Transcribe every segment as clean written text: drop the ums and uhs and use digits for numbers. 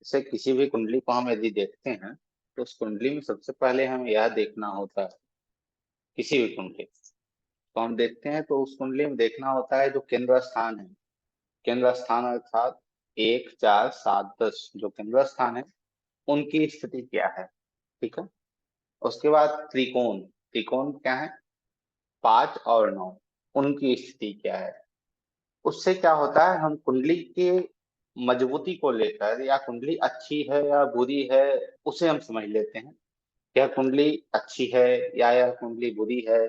जैसे किसी भी कुंडली को हम यदि देखते हैं तो उस कुंडली में सबसे पहले हमें यह देखना होता है, किसी भी कुंडली को हम देखते हैं तो उस कुंडली में देखना होता है जो केंद्र स्थान है। केंद्र स्थान अर्थात 1 4 7 10 जो केंद्र स्थान है उनकी स्थिति क्या है। ठीक है। उसके बाद त्रिकोण, त्रिकोण क्या है, 5 और 9, उनकी स्थिति क्या है। उससे क्या होता है, हम कुंडली के मजबूती को लेकर या कुंडली अच्छी है या बुरी है उसे हम समझ लेते हैं। यह कुंडली अच्छी है या यह कुंडली बुरी है,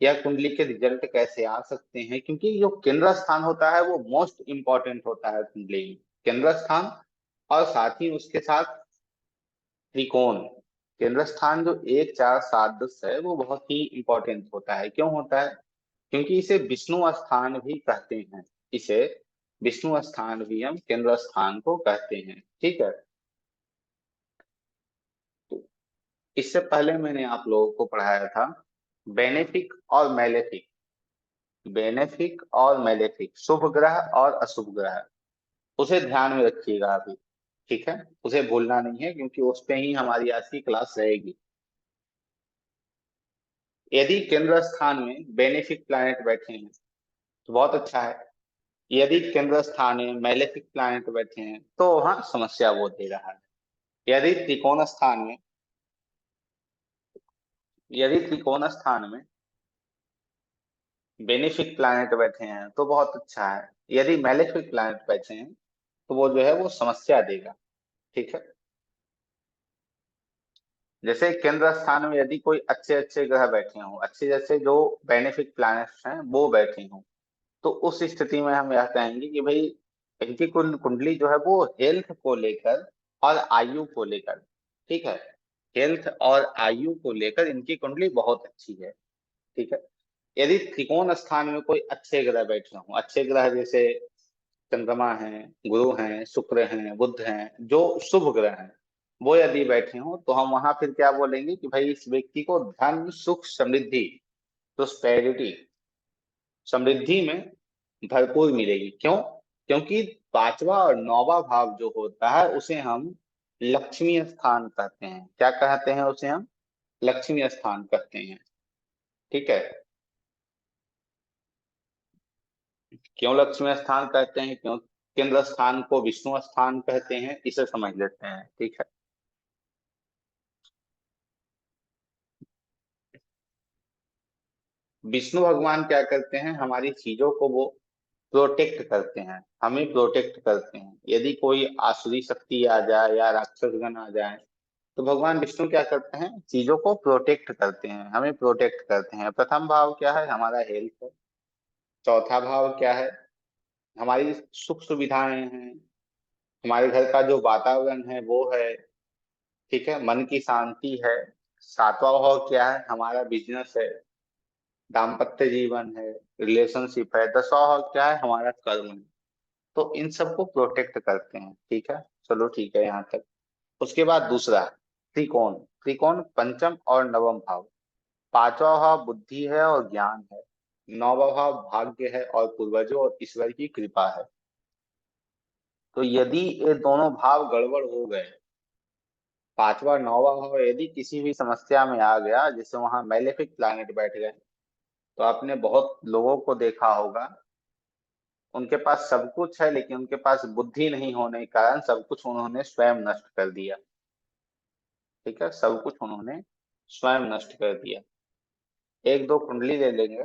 या कुंडली के रिजल्ट कैसे आ सकते हैं, क्योंकि जो केंद्र स्थान होता है वो मोस्ट इंपॉर्टेंट होता है कुंडली में। केंद्र स्थान और साथ ही उसके साथ त्रिकोण। केंद्र स्थान जो 1 4 7 10 है वो बहुत ही इंपॉर्टेंट होता है। क्यों होता है, क्योंकि इसे विष्णु स्थान भी कहते हैं। इसे विष्णु स्थान भी हम केंद्र स्थान को कहते हैं। ठीक है। तो इससे पहले मैंने आप लोगों को पढ़ाया था बेनेफिक और मैलेफिक। बेनेफिक और मैलेफिक, शुभ ग्रह और अशुभ ग्रह, उसे ध्यान में रखिएगा अभी। ठीक है, उसे भूलना नहीं है क्योंकि उस पे ही हमारी आज की क्लास रहेगी। यदि केंद्र स्थान में बेनिफिक प्लैनेट बैठे हैं तो बहुत अच्छा है। यदि केंद्र स्थान में मैलेफिक प्लैनेट बैठे हैं तो वहां समस्या वो दे रहा है। यदि त्रिकोण स्थान में, यदि त्रिकोण स्थान में बेनिफिक प्लैनेट बैठे हैं तो बहुत अच्छा है। यदि मैलेफिक प्लैनेट बैठे हैं तो वो जो है वो समस्या देगा। ठीक है। जैसे केंद्र स्थान में यदि कोई अच्छे अच्छे ग्रह बैठे हों, अच्छे जैसे जो बेनिफिक प्लैनेट्स हैं वो बैठे हों, तो उस स्थिति में हम यह कहेंगे कि भाई इनकी कुंडली जो है वो हेल्थ को लेकर और आयु को लेकर, ठीक है, हेल्थ और आयु को लेकर इनकी कुंडली बहुत अच्छी है। ठीक है। यदि त्रिकोण स्थान में कोई अच्छे ग्रह बैठे हों, अच्छे ग्रह जैसे चंद्रमा है, गुरु हैं, शुक्र हैं, बुध हैं, जो शुभ ग्रह हैं, वो यदि बैठे हों तो हम वहां फिर क्या बोलेंगे कि भाई इस व्यक्ति को धन सुख समृद्धि, प्रोस्पेरिटी, समृद्धि में भरपूर मिलेगी। क्यों? क्योंकि 5वां और 9वां भाव जो होता है उसे हम लक्ष्मी स्थान कहते हैं। क्या कहते हैं उसे हम? लक्ष्मी स्थान कहते हैं। ठीक है। क्यों लक्ष्मी स्थान कहते हैं? क्यों केंद्र स्थान को विष्णु स्थान कहते हैं, इसे समझ लेते हैं। ठीक है। विष्णु भगवान क्या करते हैं, हमारी चीजों को वो प्रोटेक्ट करते हैं, हमें प्रोटेक्ट करते हैं। यदि कोई आसुरी शक्ति आ जाए या राक्षसगण आ जाए तो भगवान विष्णु क्या करते हैं, चीजों को प्रोटेक्ट करते हैं, हमें प्रोटेक्ट करते हैं। प्रथम भाव क्या है, हमारा हेल्थ है। चौथा भाव क्या है, हमारी सुख सुविधाएं हैं, हमारे घर का जो वातावरण है वो है। ठीक है, मन की शांति है। सातवां भाव क्या है, हमारा बिजनेस है, दाम्पत्य जीवन है, रिलेशनशिप है। 10वां भाव क्या है, हमारा कर्म है। तो इन सबको प्रोटेक्ट करते हैं। ठीक है, चलो ठीक है यहाँ तक। उसके बाद दूसरा त्रिकोण। त्रिकोण पंचम और नवम भाव। 5वां भाव बुद्धि है और ज्ञान है। 9वां भाव भाग्य है और पूर्वजों और ईश्वर की कृपा है। तो यदि ये दोनों भाव गड़बड़ हो गए, 5वां 9वां भाव यदि किसी भी समस्या में आ गया, जैसे वहां मैलेफिक प्लैनेट बैठ गए, तो आपने बहुत लोगों को देखा होगा, उनके पास सब कुछ है लेकिन उनके पास बुद्धि नहीं होने के कारण सब कुछ उन्होंने स्वयं नष्ट कर दिया। ठीक है, सब कुछ उन्होंने स्वयं नष्ट कर दिया। एक दो कुंडली ले लेंगे।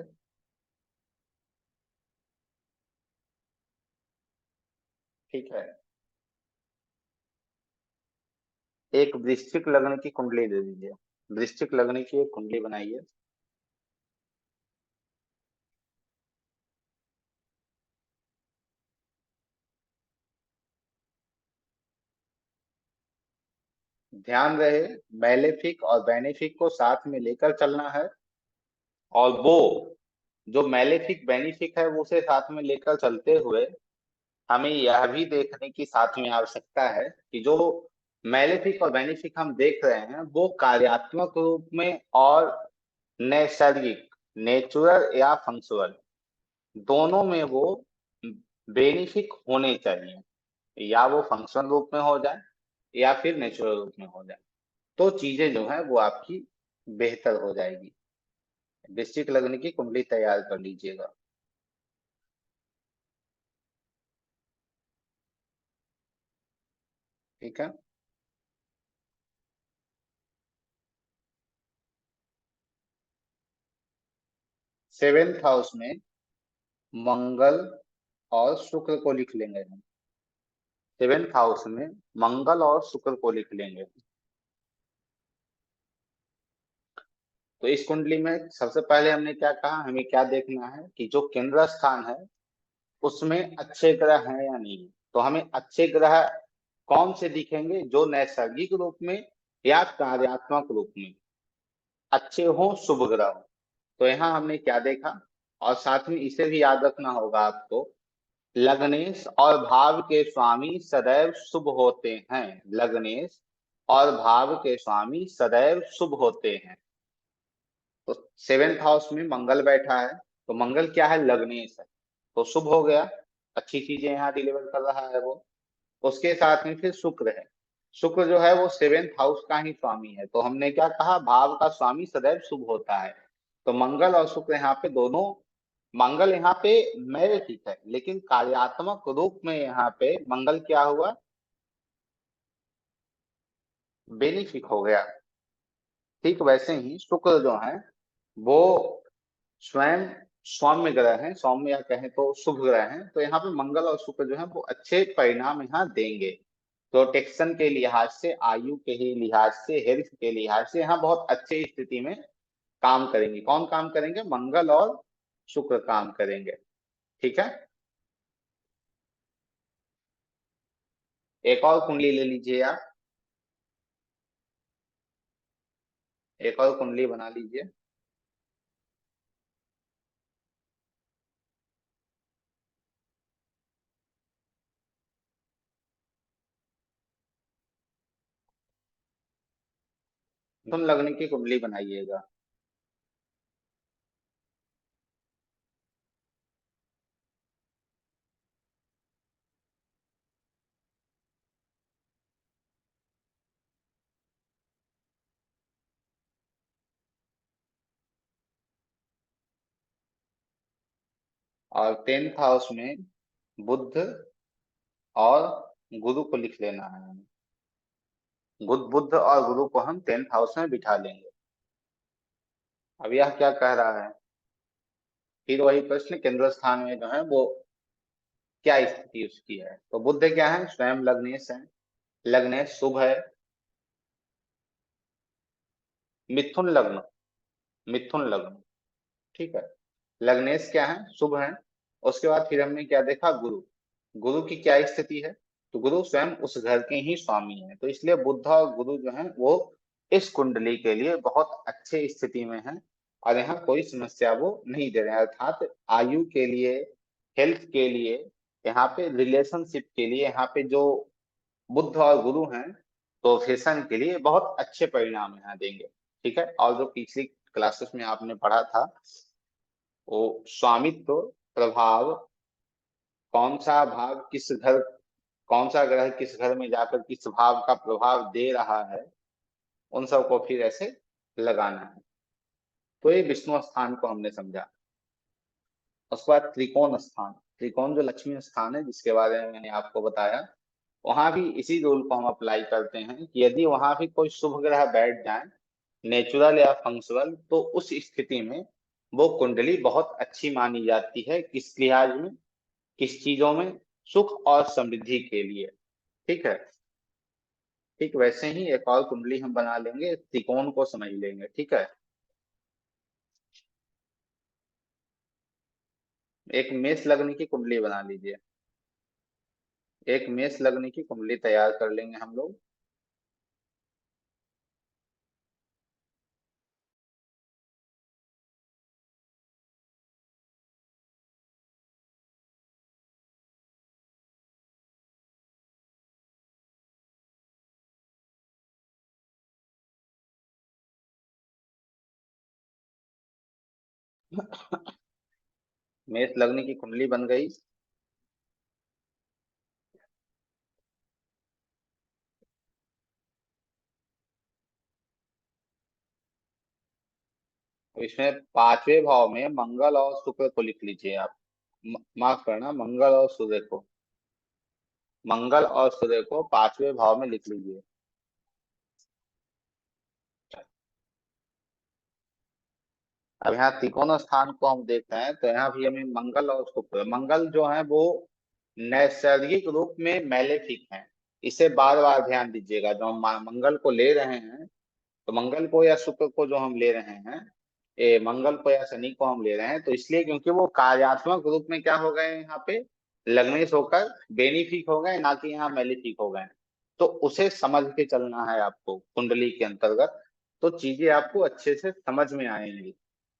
ठीक है, एक वृश्चिक लग्न की कुंडली दे दीजिए। वृश्चिक लग्न की एक कुंडली बनाइए। ध्यान रहे, मैलेफिक और बेनिफिक को साथ में लेकर चलना है। और वो जो मैलेफिक बेनिफिक है वो उसे साथ में लेकर चलते हुए हमें यह भी देखने की साथ में आवश्यकता है कि जो मैलेफिक और बेनिफिक हम देख रहे हैं वो कार्यात्मक रूप में और नैसर्गिक, नेचुरल या फंक्शुअल, दोनों में वो बेनिफिक होने चाहिए। या वो फंक्शनल रूप में हो जाए या फिर नेचुरल रूप में हो जाए, तो चीजें जो है वो आपकी बेहतर हो जाएगी। वृश्चिक लग्न की कुंडली तैयार कर लीजिएगा। ठीक है। 7th हाउस में मंगल और शुक्र को लिख लेंगे हम। 7th हाउस में मंगल और शुक्र को लिख लेंगे। तो इस कुंडली में सबसे पहले हमने क्या कहा, हमें क्या देखना है कि जो केंद्र स्थान है उसमें अच्छे ग्रह हैं या नहीं। तो हमें अच्छे ग्रह कौन से दिखेंगे, जो नैसर्गिक रूप में या कार्यात्मक रूप में अच्छे हो, शुभ ग्रह हो। तो यहाँ हमने क्या देखा, और साथ में इसे भी याद रखना होगा आपको, लग्नेश और भाव के स्वामी सदैव शुभ होते हैं। लग्नेश और भाव के स्वामी सदैव शुभ होते हैं। तो 7th हाउस में मंगल बैठा है, तो मंगल क्या है, लग्नेश है, तो शुभ हो गया, अच्छी चीजें यहाँ डिलीवर कर रहा है वो। उसके साथ में फिर शुक्र है। शुक्र जो है वो 7th हाउस का ही स्वामी है, तो हमने क्या कहा, भाव का स्वामी सदैव शुभ होता है। तो मंगल और शुक्र यहाँ पे दोनों, मंगल यहाँ पे मैव ठीक है, लेकिन कार्यात्मक रूप में यहाँ पे मंगल क्या हुआ, बेनिफिक हो गया। ठीक वैसे ही शुक्र जो है वो स्वयं सौम्य ग्रह है, सौम्य या कहें तो शुभ ग्रह है। तो यहाँ पे मंगल और शुक्र जो है वो अच्छे परिणाम यहाँ देंगे। प्रोटेक्शन के लिहाज से, आयु के ही लिहाज से, हेल्थ के लिहाज से यहाँ बहुत अच्छी स्थिति में काम करेंगे। कौन काम करेंगे, मंगल और शुक्र काम करेंगे। ठीक है। एक और कुंडली ले लीजिए आप, एक और कुंडली बना लीजिए। मिथुन लग्न की कुंडली बनाइएगा। और 10th हाउस में बुध और गुरु को लिख लेना है हमें। बुध बुध और गुरु को हम 10th हाउस में बिठा लेंगे। अब यह क्या कह रहा है, फिर वही प्रश्न, केंद्र स्थान में जो है वो क्या स्थिति उसकी है। तो बुध क्या है, स्वयं लग्नेश है, लग्नेश शुभ है। मिथुन लग्न, मिथुन लग्न, ठीक है। लग्नेश क्या है, शुभ है। उसके बाद फिर हमने क्या देखा, गुरु, गुरु की क्या स्थिति है, तो गुरु स्वयं उस घर के ही स्वामी है। तो इसलिए बुध और गुरु जो है वो इस कुंडली के लिए बहुत अच्छे स्थिति में है, और यहाँ कोई समस्या वो नहीं दे रहे हैं। अर्थात आयु के लिए, हेल्थ के लिए, यहाँ पे रिलेशनशिप के लिए, यहाँ पे जो बुध और गुरु हैं प्रोफेशन के लिए बहुत अच्छे परिणाम यहाँ देंगे। ठीक है। और जो पिछली क्लासेस में आपने पढ़ा था, वो स्वामित्व प्रभाव, कौन सा भाव किस घर, कौन सा ग्रह किस घर में जाकर किस भाव का प्रभाव दे रहा है, उन सबको फिर ऐसे लगाना है। तो ये विष्णु स्थान को हमने समझा। उसके बाद त्रिकोण स्थान, त्रिकोण जो लक्ष्मी स्थान है जिसके बारे में मैंने आपको बताया, वहां भी इसी रूल को हम अप्लाई करते हैं कि यदि वहां भी कोई शुभ ग्रह बैठ जाए, नेचुरल या फंक्शनल, तो उस स्थिति में वो कुंडली बहुत अच्छी मानी जाती है। किस लिहाज में, किस चीजों में, सुख और समृद्धि के लिए। ठीक है। ठीक वैसे ही एक और कुंडली हम बना लेंगे, त्रिकोण को समझ लेंगे। ठीक है। एक मेष लग्न की कुंडली बना लीजिए, एक मेष लग्न की कुंडली तैयार कर लेंगे हम लोग। मेष लग्न की कुंडली बन गई। तो इसमें पांचवें भाव में मंगल और शुक्र को लिख लीजिए आप। माफ करना, मंगल और सूर्य को, मंगल और सूर्य को पांचवें भाव में लिख लीजिए। अब यहाँ त्रिकोण स्थान को हम देख रहे हैं, तो यहाँ भी हमें मंगल और शुक्र, मंगल जो है वो नैसर्गिक रूप में मैलेफिक है। इसे बार बार ध्यान दीजिएगा, जो हम मंगल को ले रहे हैं, तो मंगल को या शुक्र को जो हम ले रहे हैं, मंगल को या शनि को हम ले रहे हैं, तो इसलिए क्योंकि वो कार्यात्मक रूप में क्या हो गए हैं, यहाँ पे लग्नेश होकर बेनिफिक हो गए, ना कि यहाँ मैलिफिक हो गए। तो उसे समझ के चलना है आपको कुंडली के अंतर्गत, तो चीजें आपको अच्छे से समझ में आएंगी।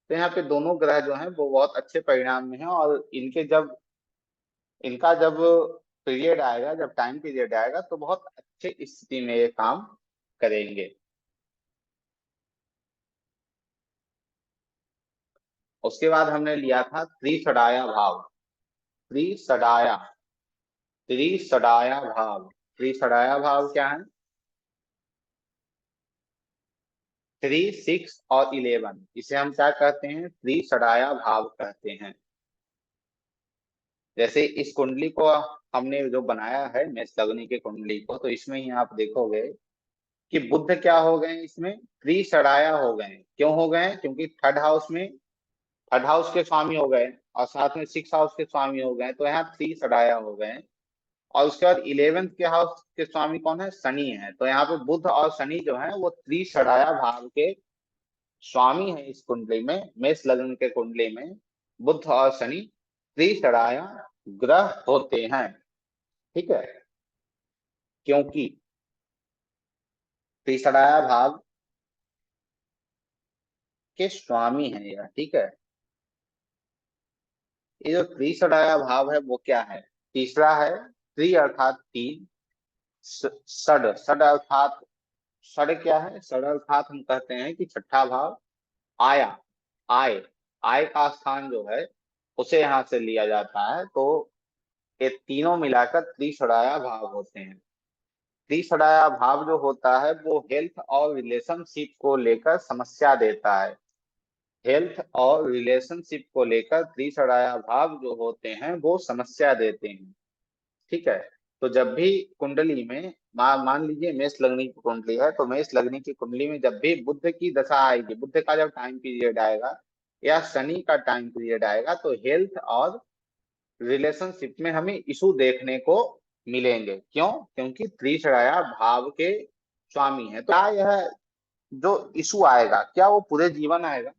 तो यहाँ पे दोनों ग्रह जो हैं वो बहुत अच्छे परिणाम में हैं, और इनका जब पीरियड आएगा, जब टाइम पीरियड आएगा, तो बहुत अच्छे स्थिति में ये काम करेंगे। उसके बाद हमने लिया था त्रिसडाया भाव। त्रिसडाया, त्रिसडाया भाव, त्रिसडाया भाव क्या है? 3, 6 और 11, इसे हम क्या कहते हैं? त्रिसडाया भाव कहते हैं। जैसे इस कुंडली को हमने जो बनाया है मेष लग्न की कुंडली को, तो इसमें ही आप देखोगे कि बुध क्या हो गए, इसमें त्रिसडाया हो गए। क्यों हो गए? क्योंकि थर्ड हाउस में, थर्ड हाउस के स्वामी हो गए, और साथ में सिक्स हाउस के स्वामी हो गए, तो यहाँ त्रिसडाया हो गए। और उसके बाद 11th के हाउस के स्वामी कौन है? शनि है। तो यहाँ पे बुध और शनि जो है वो त्रिसडाया भाव के स्वामी है। इस कुंडली में, मेष लग्न के कुंडली में बुध और शनि त्रिसडाया ग्रह होते हैं। ठीक है, क्योंकि त्रिसडाया भाव के स्वामी है यह। ठीक है, ये जो त्रिसडाया भाव है वो क्या है? तीसरा है, त्रि अर्थात तीन, षड, षड अर्थात, षड क्या है? षड अर्थात हम कहते हैं कि छठा भाव, आया, आय, आय का स्थान जो है उसे यहाँ से लिया जाता है। तो ये तीनों मिलाकर त्रिसडाया भाव होते हैं। त्रिसडाया भाव जो होता है वो हेल्थ और रिलेशनशिप को लेकर समस्या देता है। हेल्थ और रिलेशनशिप को लेकर त्रिसडाया भाव जो होते हैं वो समस्या देते हैं। ठीक है, तो जब भी कुंडली में, मान लीजिए मेष लग्नी की कुंडली है, तो मेष लग्नी की कुंडली में जब भी बुध की दशा आएगी, बुध का जब टाइम पीरियड आएगा या शनि का टाइम पीरियड आएगा, तो हेल्थ और रिलेशनशिप में हमें इशू देखने को मिलेंगे। क्यों? क्योंकि त्रिसराया भाव के स्वामी है। तो क्या यह जो इशू आएगा, क्या वो पूरे जीवन आएगा?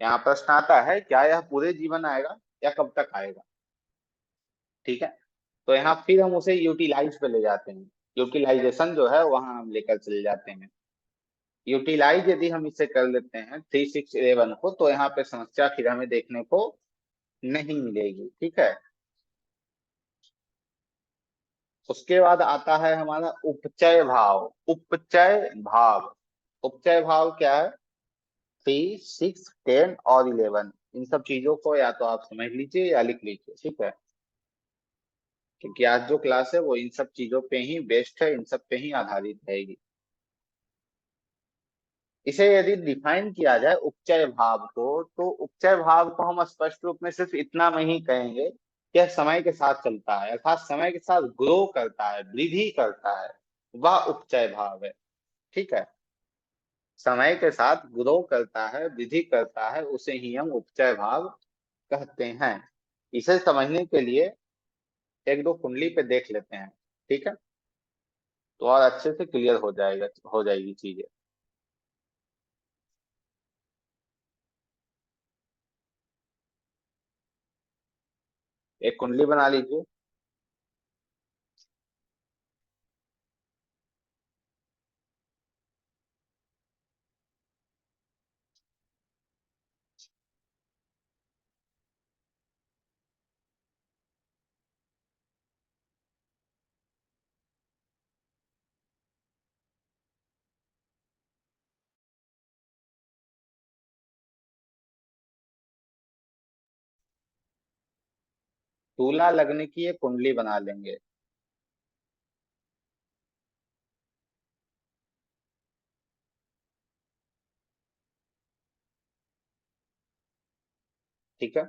यहाँ प्रश्न आता है, क्या यह पूरे जीवन आएगा या कब तक आएगा? ठीक है, तो यहाँ फिर हम उसे यूटिलाइज पे ले जाते हैं। यूटिलाइजेशन जो है वहां हम लेकर चले जाते हैं। यूटिलाइज यदि हम इसे कर लेते हैं 3, 6, 11 को, तो यहाँ पे समस्या फिर हमें देखने को नहीं मिलेगी। ठीक है, उसके बाद आता है हमारा उपचय भाव। उपचय भाव, उपचय भाव क्या है? 3, 6, 10 और 11, इन सब चीजों को या तो आप समझ लीजिए या लिख लीजिए। ठीक है, क्योंकि आज जो क्लास है वो इन सब चीजों पे ही बेस्ड है, इन सब पे ही आधारित रहेगी। इसे यदि डिफाइन किया जाए उपचय भाव को, तो उपचय भाव को हम स्पष्ट रूप में सिर्फ इतना में ही कहेंगे कि यह समय के साथ चलता है, अर्थात समय के साथ ग्रो करता है, वृद्धि करता है, वह उपचय भाव है। ठीक है, समय के साथ ग्रो करता है, वृद्धि करता है, उसे ही हम उपचय भाव कहते हैं। इसे समझने के लिए एक दो कुंडली पे देख लेते हैं। ठीक है, तो और अच्छे से क्लियर हो जाएगा, हो जाएगी चीजें। एक कुंडली बना लीजिए। तुला लगने की एक कुंडली बना लेंगे। ठीक है।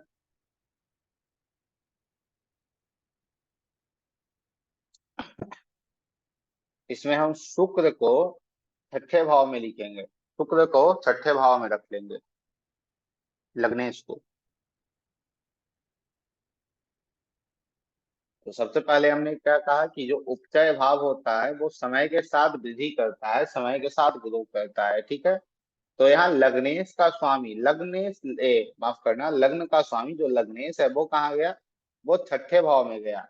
इसमें हम शुक्र को छठे भाव में लिखेंगे, शुक्र को छठे भाव में रख लेंगे, लग्नेश को। तो सबसे पहले हमने क्या कहा कि जो उपचय भाव होता है वो समय के साथ वृद्धि करता है, समय के साथ ग्रो करता है, ठीक है। तो यहाँ लग्नेश का स्वामी, लग्नेश माफ करना, लग्न का स्वामी जो लग्नेश है वो कहाँ गया, वो छठे भाव में गया।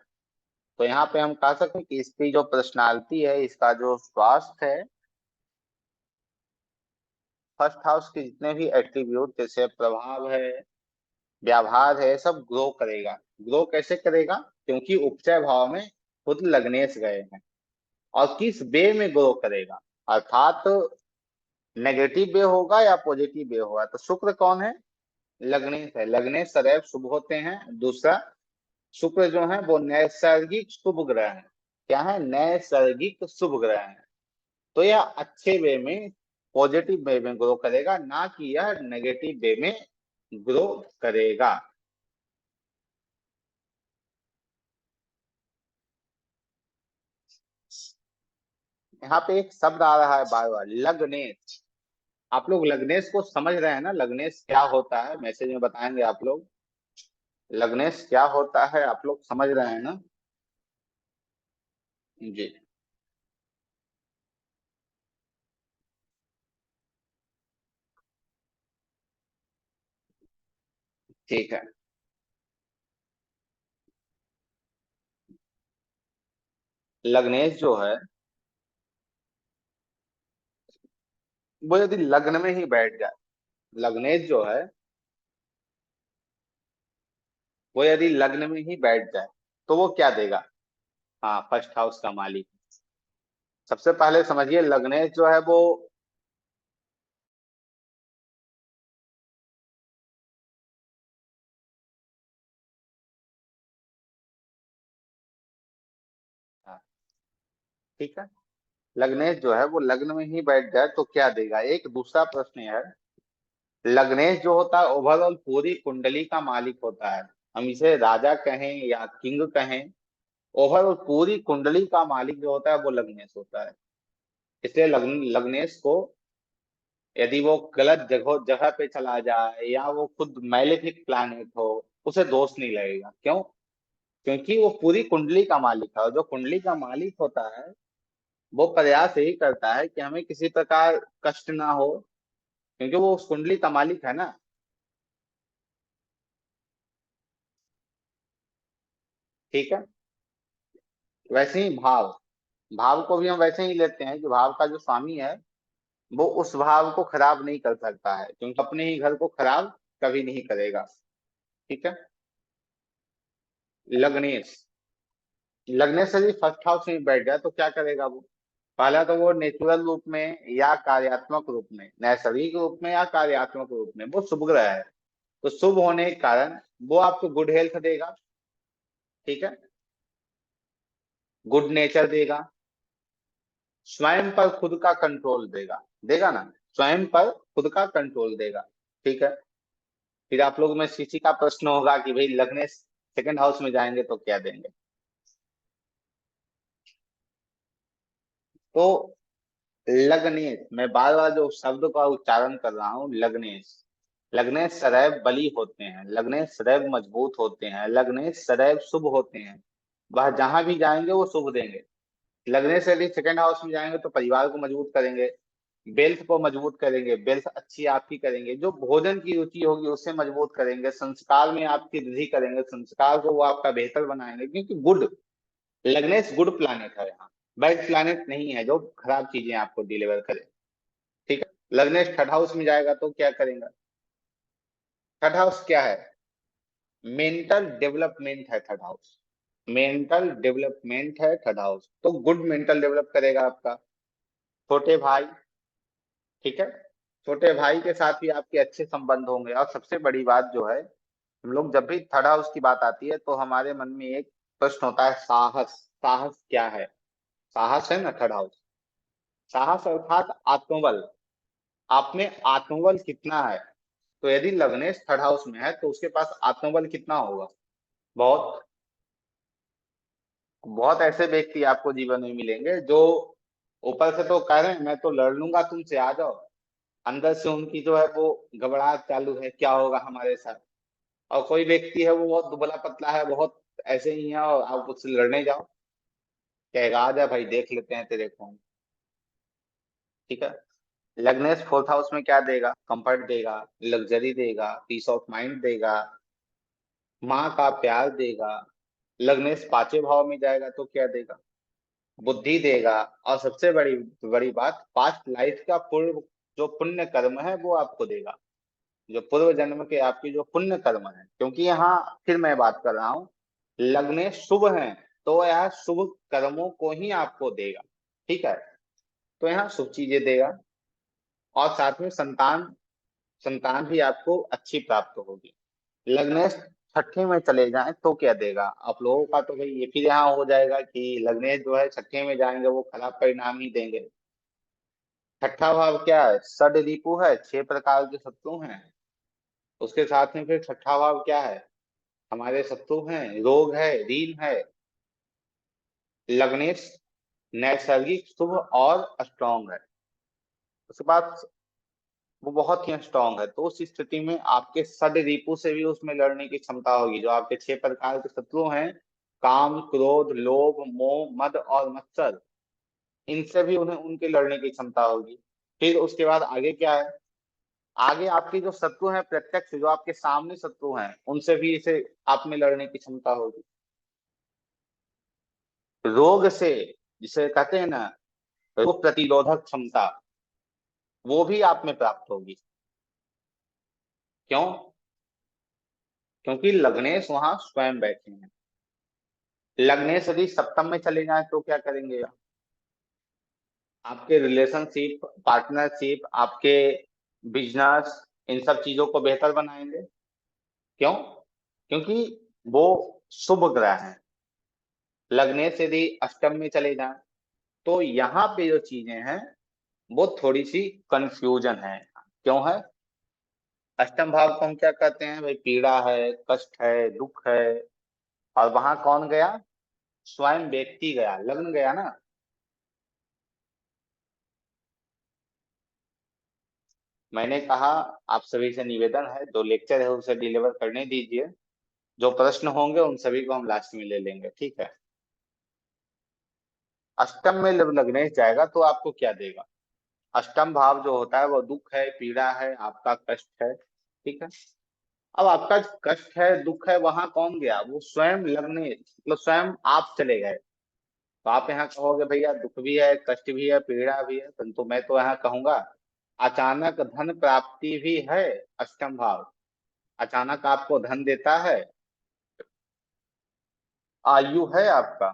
तो यहाँ पे हम कह सकते हैं कि इसकी जो पर्सनालिटी है, इसका जो स्वास्थ्य है, फर्स्ट हाउस के जितने भी एट्रीब्यूट जैसे प्रभाव है, व्यवहार है, सब ग्रो करेगा। ग्रो कैसे करेगा, क्योंकि उपचय भाव में खुद लग्नेश गए हैं। और किस वे में ग्रो करेगा, अर्थात नेगेटिव वे होगा या पॉजिटिव वे होगा। तो शुक्र कौन है, लग्नेश है। लग्नेश सदैव शुभ होते हैं। दूसरा, शुक्र जो है वो नैसर्गिक शुभ ग्रह है। क्या है, नैसर्गिक शुभ ग्रह है। तो यह अच्छे वे में, पॉजिटिव वे में ग्रो करेगा, ना कि यह नेगेटिव वे में ग्रो करेगा। यहाँ पे एक शब्द आ रहा है बार बार, लग्नेश। आप लोग लग्नेश को समझ रहे हैं ना, लग्नेश क्या होता है, मैसेज में बताएंगे आप लोग। लग्नेश क्या होता है आप लोग समझ रहे हैं ना। जी, ठीक है। लग्नेश जो है वो यदि लग्न में ही बैठ जाए, लग्नेश जो है वो यदि लग्न में ही बैठ जाए तो वो क्या देगा। हाँ, फर्स्ट हाउस का मालिक। सबसे पहले समझिए, लग्नेश जो है वो, हाँ, ठीक है, लग्नेश जो है वो लग्न में ही बैठ जाए तो क्या देगा। एक दूसरा प्रश्न है, लग्नेश जो होता है ओवरऑल पूरी कुंडली का मालिक होता है। हम इसे राजा कहें या किंग कहें, ओवरऑल पूरी कुंडली का मालिक जो होता है वो लग्नेश होता है। इसलिए लग्नेश को यदि वो गलत जगह जगह पे चला जाए या वो खुद मैलेफिक प्लैनेट हो, उसे दोष नहीं लगेगा। क्यों, क्योंकि वो पूरी कुंडली का मालिक है। और जो कुंडली का मालिक होता है वो प्रयास यही करता है कि हमें किसी प्रकार कष्ट ना हो, क्योंकि वो उस कुंडली का मालिक है ना। ठीक है। वैसे ही भाव, भाव को भी हम वैसे ही लेते हैं कि भाव का जो स्वामी है वो उस भाव को खराब नहीं कर सकता है, क्योंकि अपने ही घर को खराब कभी नहीं करेगा। ठीक है। लग्नेश, लग्नेश यदि फर्स्ट हाउस में बैठ जाए तो क्या करेगा वो, पहला तो वो नेचुरल रूप में या कार्यात्मक रूप में, नैसर्गिक रूप में या कार्यात्मक रूप में वो शुभ ग्रह है। तो शुभ होने के कारण वो आपको गुड हेल्थ देगा, ठीक है, गुड नेचर देगा, स्वयं पर खुद का कंट्रोल देगा, देगा ना, स्वयं पर खुद का कंट्रोल देगा। ठीक है। फिर आप लोग में किसी का प्रश्न होगा कि भाई लग्नेश सेकंड हाउस में जाएंगे तो क्या देंगे। तो लग्नेश, मैं बार बार जो शब्द का उच्चारण कर रहा हूँ, लग्नेश, लग्नेश सदैव बली होते हैं, लग्नेश सदैव मजबूत होते हैं, लग्नेश सदैव शुभ होते हैं। वह जहां भी जाएंगे वो शुभ देंगे। लग्नेश यदि सेकंड हाउस में जाएंगे तो परिवार को मजबूत करेंगे, वेल्थ को मजबूत करेंगे, वेल्थ अच्छी आपकी करेंगे, जो भोजन की रुचि होगी उससे मजबूत करेंगे, संस्कार में आपकी वृद्धि करेंगे, संस्कार को वो आपका बेहतर बनाएंगे। क्योंकि गुड, लग्नेश गुड प्लानिट है यहाँ, बैड प्लानिट नहीं है जो खराब चीजें आपको डिलीवर करे। ठीक है। लग्नेश थर्ड हाउस में जाएगा तो क्या करेगा, थर्ड हाउस क्या है, मेंटल डेवलपमेंट है थर्ड हाउस, मेंटल डेवलपमेंट है थर्ड हाउस। तो गुड मेंटल डेवलप करेगा आपका छोटे भाई। ठीक है, छोटे भाई के साथ भी आपके अच्छे संबंध होंगे। और सबसे बड़ी बात जो है, हम लोग जब भी थर्ड हाउस की बात आती है तो हमारे मन में एक प्रश्न होता है, साहस। साहस क्या है, साहस है ना थर्ड हाउस, साहस अर्थात आत्मबल। आप में आत्मबल कितना है। तो यदि लग्नेश थर्ड हाउस में है तो उसके पास आत्मबल कितना होगा? बहुत। बहुत ऐसे व्यक्ति आपको जीवन में मिलेंगे जो ऊपर से तो कह रहे हैं मैं तो लड़ लूंगा तुमसे, आ जाओ, अंदर से उनकी जो है वो घबराहट चालू है, क्या होगा हमारे साथ। और कोई व्यक्ति है वो बहुत दुबला पतला है, बहुत ऐसे ही है, और आप उससे लड़ने जाओ, कहेगा आ जा भाई देख लेते हैं तेरे को। ठीक है। लग्नेश फोर्थ हाउस में क्या देगा? कंफर्ट देगा, लग्जरी देगा, पीस ऑफ माइंड देगा, माँ का प्यार देगा। लग्नेश पांचवें भाव में जाएगा तो क्या देगा? बुद्धि देगा। और सबसे बड़ी बड़ी बात, पास्ट लाइफ का पूर्व जो पुण्य कर्म है वो आपको देगा, जो पूर्व जन्म के आपकी जो पुण्य कर्म है, क्योंकि यहाँ फिर मैं बात कर रहा हूँ, लग्नेश शुभ है तो यह शुभ कर्मों को ही आपको देगा। ठीक है। तो यहाँ शुभ चीजें देगा, और साथ में संतान, संतान भी आपको अच्छी प्राप्त होगी। लग्नेश छठे में चले जाएं तो क्या देगा? आप लोगों का तो भाई ये फिर यहाँ हो जाएगा कि लग्नेश जो है छठे में जाएंगे वो खराब परिणाम ही देंगे। छठा भाव क्या है? षड रिपु है, 6 प्रकार के शत्रु हैं। उसके साथ में फिर छठा भाव क्या है? हमारे शत्रु हैं, रोग है, ऋण है। लग्नेश नैसर्गिक शुभ और स्ट्रांग है, उसके बाद वो बहुत ही स्ट्रांग है, तो उस स्थिति में आपके षड रिपु से भी उसमें लड़ने की क्षमता होगी। जो आपके 6 प्रकार के शत्रु हैं, काम, क्रोध, लोभ, मोह, मद और मत्सर, इनसे भी उन्हें उनके लड़ने की क्षमता होगी। फिर उसके बाद आगे क्या है? आगे आपके जो शत्रु हैं प्रत्यक्ष, जो आपके सामने शत्रु हैं, उनसे भी इसे आप में लड़ने की क्षमता होगी। रोग से, जिसे कहते हैं ना रोग प्रतिरोधक क्षमता, वो भी आप में प्राप्त होगी। क्यों? क्योंकि लग्नेश वहां स्वयं बैठे हैं। लग्नेश यदि सप्तम में चले जाए तो क्या करेंगे? आपके रिलेशनशिप, पार्टनरशिप, आपके बिजनेस, इन सब चीजों को बेहतर बनाएंगे। क्यों? क्योंकि वो शुभ ग्रह हैं। लग्नेश यदि अष्टम में चले जाएं तो यहाँ पे जो चीजें हैं वो थोड़ी सी कंफ्यूजन है। क्यों है? अष्टम भाव को हम क्या कहते हैं भाई? पीड़ा है, कष्ट है, दुख है। और वहां कौन गया? स्वयं व्यक्ति गया, लग्न गया ना। मैंने कहा आप सभी से निवेदन है, जो लेक्चर है उसे डिलीवर करने दीजिए, जो प्रश्न होंगे उन सभी को हम लास्ट में ले लेंगे। ठीक है। अष्टम में जब लग्नेश जाएगा तो आपको क्या देगा? अष्टम भाव जो होता है वो दुख है, पीड़ा है, आपका कष्ट है। ठीक है। अब आपका जो कष्ट है, दुख है, वहां कौन गया? वो स्वयं लग्नेश, मतलब स्वयं आप चले गए। तो आप यहाँ कहोगे भैया दुख भी है, कष्ट भी है, पीड़ा भी है, परंतु मैं तो यहाँ कहूंगा अचानक धन प्राप्ति भी है। अष्टम भाव अचानक आपको धन देता है, आयु है आपका,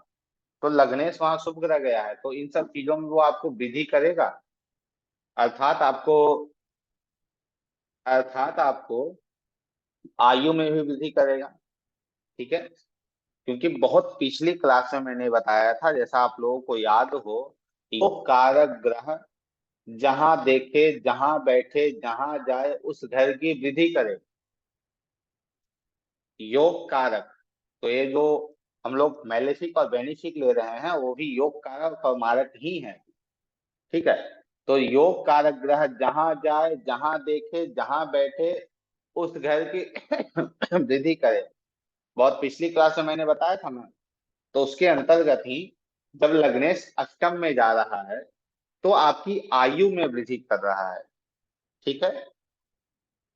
तो लग्नेश वहां शुभ ग्रह गया है, तो इन सब चीजों में वो आपको वृद्धि करेगा। अर्थात आपको अर्थात आपको आयु में भी वृद्धि करेगा। ठीक है। क्योंकि बहुत पिछली क्लास में मैंने बताया था, जैसा आप लोगों को याद हो, योग कारक ग्रह जहां देखे, जहां बैठे, जहां जाए उस घर की वृद्धि करे। योग कारक, तो ये जो हम लोग मैलेफिक और बेनिफिक ले रहे हैं वो भी योग कारक और मारक ही है। ठीक है। तो योग कारक ग्रह जहां जाए, जहां देखे, जहां बैठे उस घर की वृद्धि करे। बहुत पिछली क्लास में मैंने बताया था मैं, तो उसके अंतर्गत ही जब लग्नेश अष्टम में जा रहा है तो आपकी आयु में वृद्धि कर रहा है। ठीक है।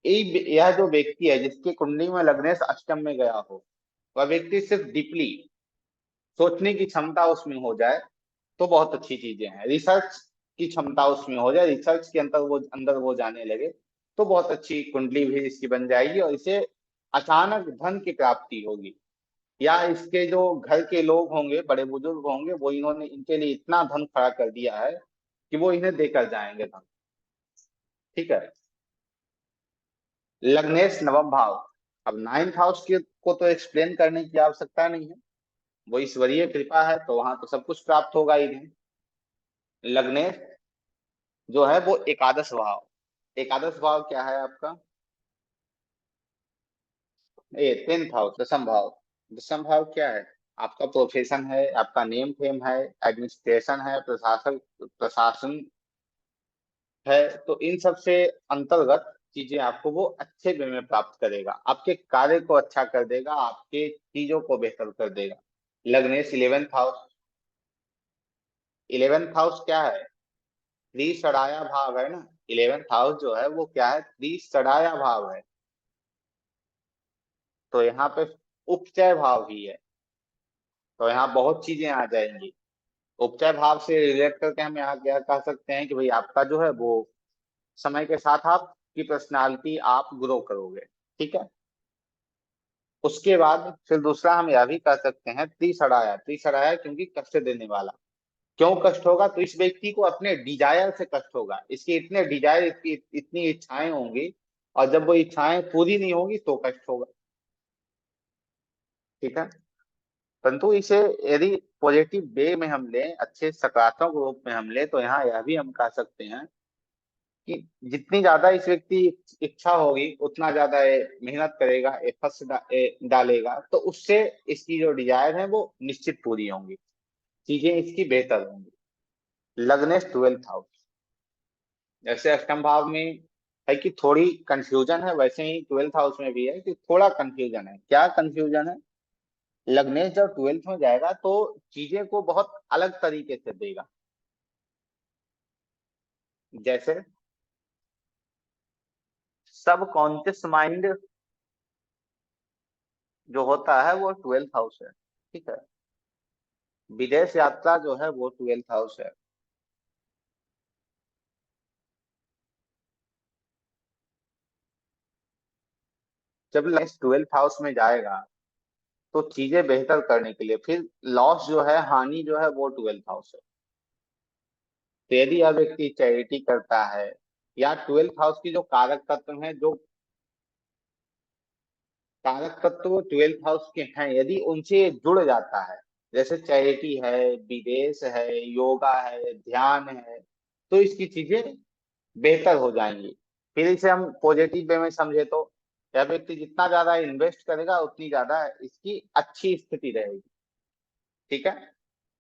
यह जो व्यक्ति है जिसकी कुंडली में लग्नेश अष्टम में गया हो, वह व्यक्ति सिर्फ डीपली सोचने की क्षमता उसमें हो जाए तो बहुत अच्छी चीजें हैं। रिसर्च की क्षमता उसमें हो जाए, रिसर्च के अंदर वो जाने लगे तो बहुत अच्छी कुंडली भी इसकी बन जाएगी, और इसे अचानक धन की प्राप्ति होगी। या इसके जो घर के लोग होंगे, बड़े बुजुर्ग होंगे, वो इन्होंने इनके लिए इतना धन खड़ा कर दिया है कि वो इन्हें देकर जाएंगे धन। ठीक है। लग्नेश नवम भाव, अब नाइन्थ हाउस के को तो एक्सप्लेन करने की आवश्यकता नहीं है, वो ईश्वरीय कृपा है, तो वहां तो सब कुछ प्राप्त होगा इन्हें। लग्नेश जो है वो एकादश भाव, एकादश भाव क्या है आपका? ये 10th हाउस, दसम भाव। दसम भाव क्या है? आपका प्रोफेशन है, आपका नेम फेम है, एडमिनिस्ट्रेशन है, प्रशासन प्रशासन है। तो इन सब से अंतर्गत चीजें आपको वो अच्छे वे में प्राप्त करेगा, आपके कार्य को अच्छा कर देगा, आपके चीजों को बेहतर कर देगा। लग्नेश 11th हाउस। 11th हाउस क्या है? त्रिसराया भाव है ना। 11th हाउस जो है वो क्या है? त्रिसराया भाव है। तो यहाँ पे उपचय भाव भी है। तो यहाँ बहुत चीजें आ जाएंगी। उपचय भाव से रिलेट करके हम यहाँ क्या कह सकते हैं कि भाई आपका जो है वो समय के साथ आपकी पर्सनालिटी आप ग्रो करोगे। ठीक है। उसके बाद फिर दूसरा हम यह भी कह सकते हैं त्रिसराया। त्रिसराया क्योंकि कष्ट देने वाला। क्यों कष्ट होगा? तो इस व्यक्ति को अपने डिजायर से कष्ट होगा, इसके इतने डिजायर, इसकी इतनी इच्छाएं होंगी, और जब वो इच्छाएं पूरी नहीं होगी तो कष्ट होगा। ठीक है। परंतु इसे यदि पॉजिटिव वे में हम लें, अच्छे सकारात्मक रूप में हम लें, तो यहाँ यह भी हम कह सकते हैं कि जितनी ज्यादा इस व्यक्ति इच्छा होगी उतना ज्यादा ये मेहनत करेगा, एफर्ट्स डालेगा, तो उससे इसकी जो डिजायर है वो निश्चित पूरी होंगी, चीजें इसकी बेहतर होंगी। लग्नेश 12th हाउस। जैसे अष्टम भाव में है कि थोड़ी कंफ्यूजन है, वैसे ही 12th हाउस में भी है कि थोड़ा कंफ्यूजन है। क्या कंफ्यूजन है? लग्नेश जब 12th में जाएगा तो चीजें को बहुत अलग तरीके से देगा। जैसे सब कॉन्शियस माइंड जो होता है वो 12th हाउस है। ठीक है। विदेश यात्रा जो है वो 12th हाउस है। जब लग्नेश 12th हाउस में जाएगा तो चीजें बेहतर करने के लिए, फिर लॉस जो है, हानि जो है वो 12th हाउस है। तो यदि यह व्यक्ति चैरिटी करता है, या 12th हाउस की जो कारक तत्व है, जो कारक तत्व 12th हाउस के हैं, यदि उनसे ये जुड़ जाता है, जैसे चैरिटी है, विदेश है, योगा है, ध्यान है, तो इसकी चीजें बेहतर हो जाएंगी। फिर इसे हम पॉजिटिव वे में समझे तो यह व्यक्ति जितना ज्यादा इन्वेस्ट करेगा उतनी ज्यादा इसकी अच्छी स्थिति रहेगी। ठीक है।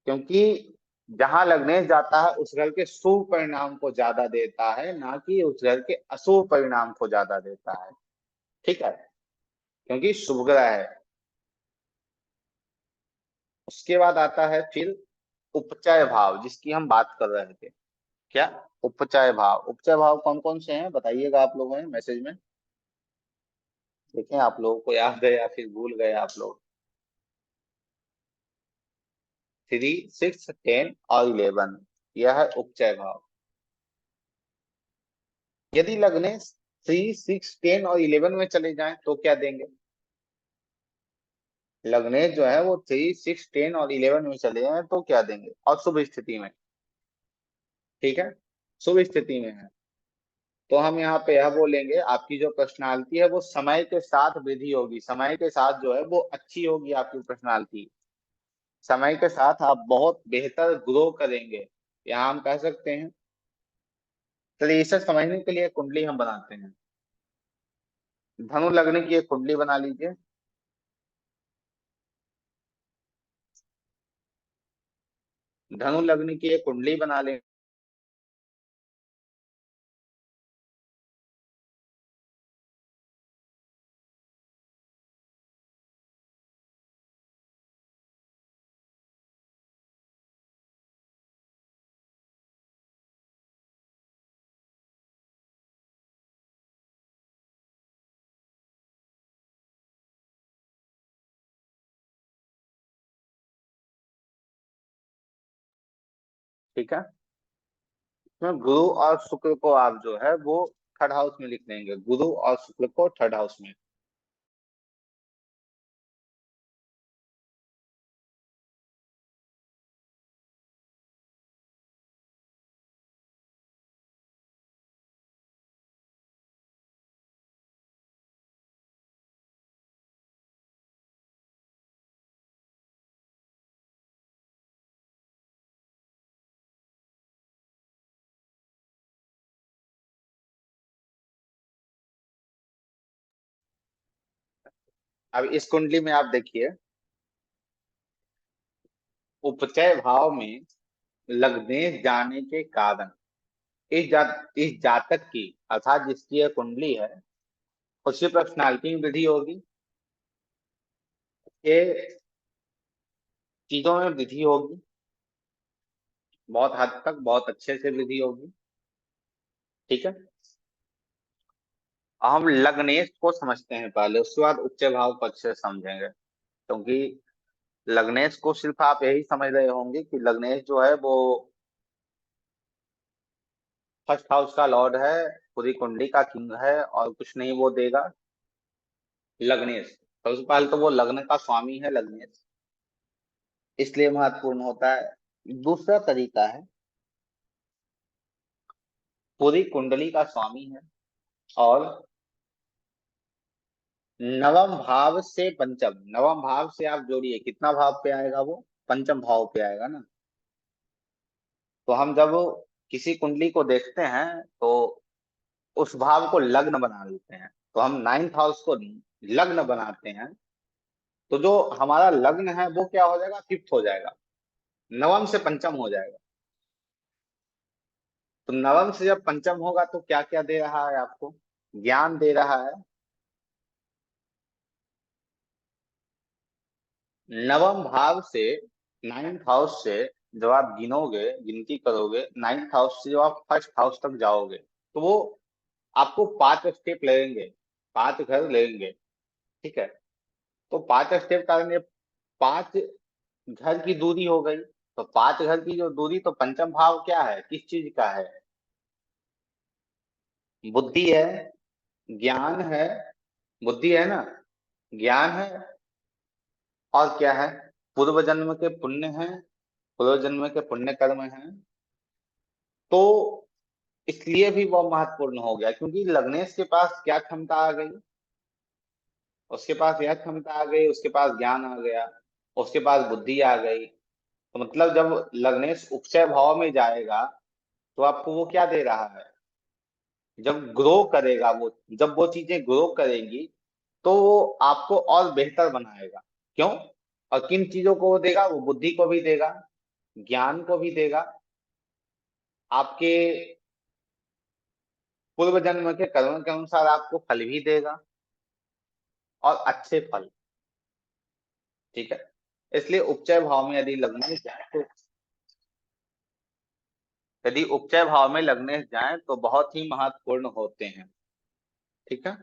क्योंकि जहां लग्नेश जाता है उस घर के शुभ परिणाम को ज्यादा देता है, ना कि उस घर के अशुभ परिणाम को ज्यादा देता है। ठीक है। क्योंकि शुभ ग्रह है। उसके बाद आता है फिर उपचय भाव, जिसकी हम बात कर रहे थे। क्या? उपचय भाव। उपचय भाव कौन कौन से हैं बताइएगा आप लोगों ने मैसेज में। देखें आप लोगों को याद है या फिर भूल गए आप लोग। 3, 6, 10 और 11, यह है उपचय भाव। यदि लग्नेश 3, 6, 10 और 11 में चले जाएं तो क्या देंगे? लग्नेश जो है वो 3, 6, 10 और 11 में चले जाएं तो क्या देंगे? और शुभ स्थिति में। ठीक है। शुभ स्थिति में है तो हम यहाँ पे यह बोलेंगे, आपकी जो पर्सनालिटी है वो समय के साथ वृद्धि होगी, समय के साथ जो है वो अच्छी होगी आपकी पर्सनालिटी। समय के साथ आप बहुत बेहतर ग्रो करेंगे, यहाँ हम कह सकते हैं। चलिए इसे समझने के लिए कुंडली हम बनाते हैं। धनु लग्न की एक कुंडली बना लीजिए। धनु लग्न की एक कुंडली बना लें। ठीक है। इसमें गुरु और शुक्र को आप जो है वो थर्ड हाउस में लिख देंगे, गुरु और शुक्र को थर्ड हाउस में। अब इस कुंडली में आप देखिए, उपचय भाव में लग्नेश जाने के कारण इस जातक की, अर्थात जिसकी यह कुंडली है, उसकी पर्सनालिटी में वृद्धि होगी, ये चीजों में वृद्धि होगी, बहुत हद तक बहुत अच्छे से वृद्धि होगी। ठीक है, हम लग्नेश को समझते हैं पहले, उसके बाद उच्च भाव को अच्छे से समझेंगे। क्योंकि लग्नेश को सिर्फ आप यही समझ रहे होंगे कि लग्नेश जो है वो फर्स्ट हाउस का लॉर्ड है, पूरी कुंडली का किंग है, और कुछ नहीं वो देगा। लग्नेश सबसे पहले तो वो लग्न का स्वामी है लग्नेश, इसलिए महत्वपूर्ण होता है। दूसरा तरीका है, पूरी कुंडली का स्वामी है, और नवम भाव से पंचम, नवम भाव से आप जोड़िए कितना भाव पे आएगा वो, पंचम भाव पे आएगा ना। तो हम जब किसी कुंडली को देखते हैं तो उस भाव को लग्न बना लेते हैं, तो हम नाइन्थ हाउस को लग्न बनाते हैं, तो जो हमारा लग्न है वो क्या हो जाएगा, फिफ्थ हो जाएगा, नवम से पंचम हो जाएगा। तो नवम से जब पंचम होगा तो क्या क्या दे रहा है आपको, ज्ञान दे रहा है। नवम भाव से, नाइन्थ हाउस से जब आप गिनोगे, गिनती करोगे, नाइन्थ हाउस से जब आप फर्स्ट हाउस तक जाओगे, तो वो आपको 5 स्टेप लगेंगे, 5 घर लगेंगे। ठीक है, तो 5 स्टेप कारण ये 5 घर की दूरी हो गई। तो 5 घर की जो दूरी, तो पंचम भाव क्या है, किस चीज का है, बुद्धि है, ज्ञान है, बुद्धि है ना, ज्ञान है, और क्या है, पूर्व जन्म के पुण्य है, पूर्व जन्म के पुण्य कर्म है। तो इसलिए भी वह महत्वपूर्ण हो गया, क्योंकि लग्नेश के पास क्या क्षमता आ गई, उसके पास यह क्षमता आ गई, उसके पास ज्ञान आ गया, उसके पास बुद्धि आ गई। तो मतलब जब लग्नेश उपचय भाव में जाएगा, तो आपको वो क्या दे रहा है, जब ग्रो करेगा वो, जब वो चीजें ग्रो करेंगी, तो वो आपको और बेहतर बनाएगा। क्यों, और किन चीजों को वो देगा, वो बुद्धि को भी देगा, ज्ञान को भी देगा, आपके पूर्व जन्म के कर्म के अनुसार आपको फल भी देगा, और अच्छे फल। ठीक है, इसलिए उपचय भाव में यदि उपचय भाव में लग्नेश जाए तो बहुत ही महत्वपूर्ण होते हैं। ठीक है,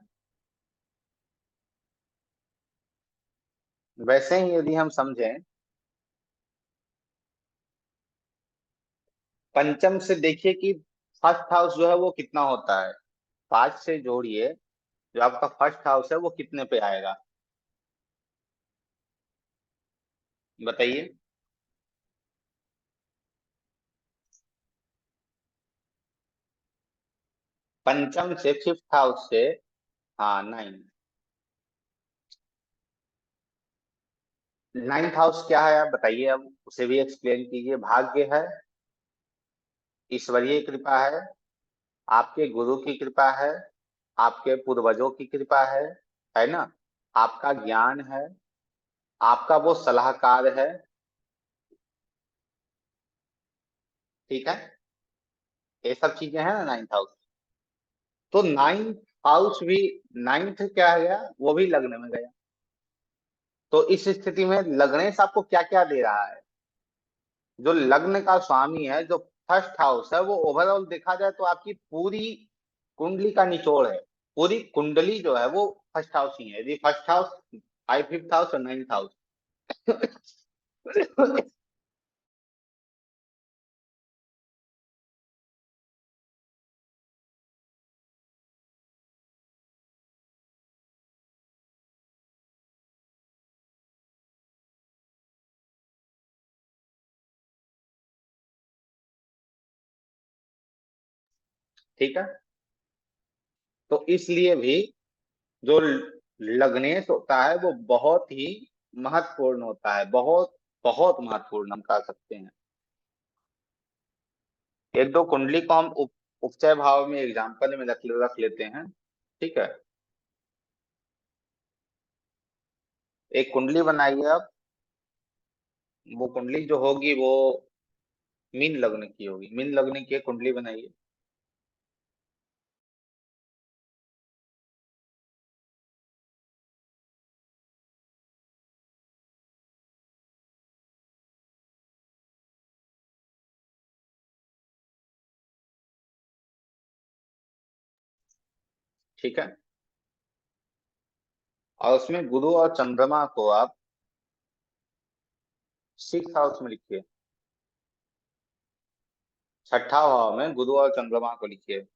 वैसे ही यदि हम समझें, पंचम से देखिए कि फर्स्ट हाउस जो है वो कितना होता है, 5 से जोड़िए, जो आपका फर्स्ट हाउस है वो कितने पे आएगा, बताइए। पंचम से, फिफ्थ हाउस से, हाँ 9। नाइन्थ हाउस क्या है आप बताइए, अब उसे भी एक्सप्लेन कीजिए। भाग्य है, ईश्वरीय कृपा है, आपके गुरु की कृपा है, आपके पूर्वजों की कृपा है ना, आपका ज्ञान है, आपका वो सलाहकार है। ठीक है, ये सब चीजें हैं ना नाइन्थ हाउस। तो नाइन्थ हाउस भी, नाइन्थ क्या गया, वो भी लग्न में गया। तो इस स्थिति में लग्नेश आपको क्या क्या दे रहा है, जो लग्न का स्वामी है, जो फर्स्ट हाउस है, वो ओवरऑल देखा जाए तो आपकी पूरी कुंडली का निचोड़ है। पूरी कुंडली जो है वो फर्स्ट हाउस ही है, यदि first house, five, fifth house और नाइन्थ हाउस। ठीक है, तो इसलिए भी जो लग्नेश होता है वो बहुत ही महत्वपूर्ण होता है, बहुत बहुत महत्वपूर्ण हम कह सकते हैं। एक दो कुंडली को हम उपचय भाव में एग्जाम्पल में रख लेते हैं। ठीक है, एक कुंडली बनाइए आप। वो कुंडली जो होगी वो मीन लग्न की होगी, मीन लग्न की एक कुंडली बनाइए। ठीक है। और उसमें गुरु और चंद्रमा को आप 6 हाउस में लिखिए। छठा भाव में गुरु और चंद्रमा को लिखिए।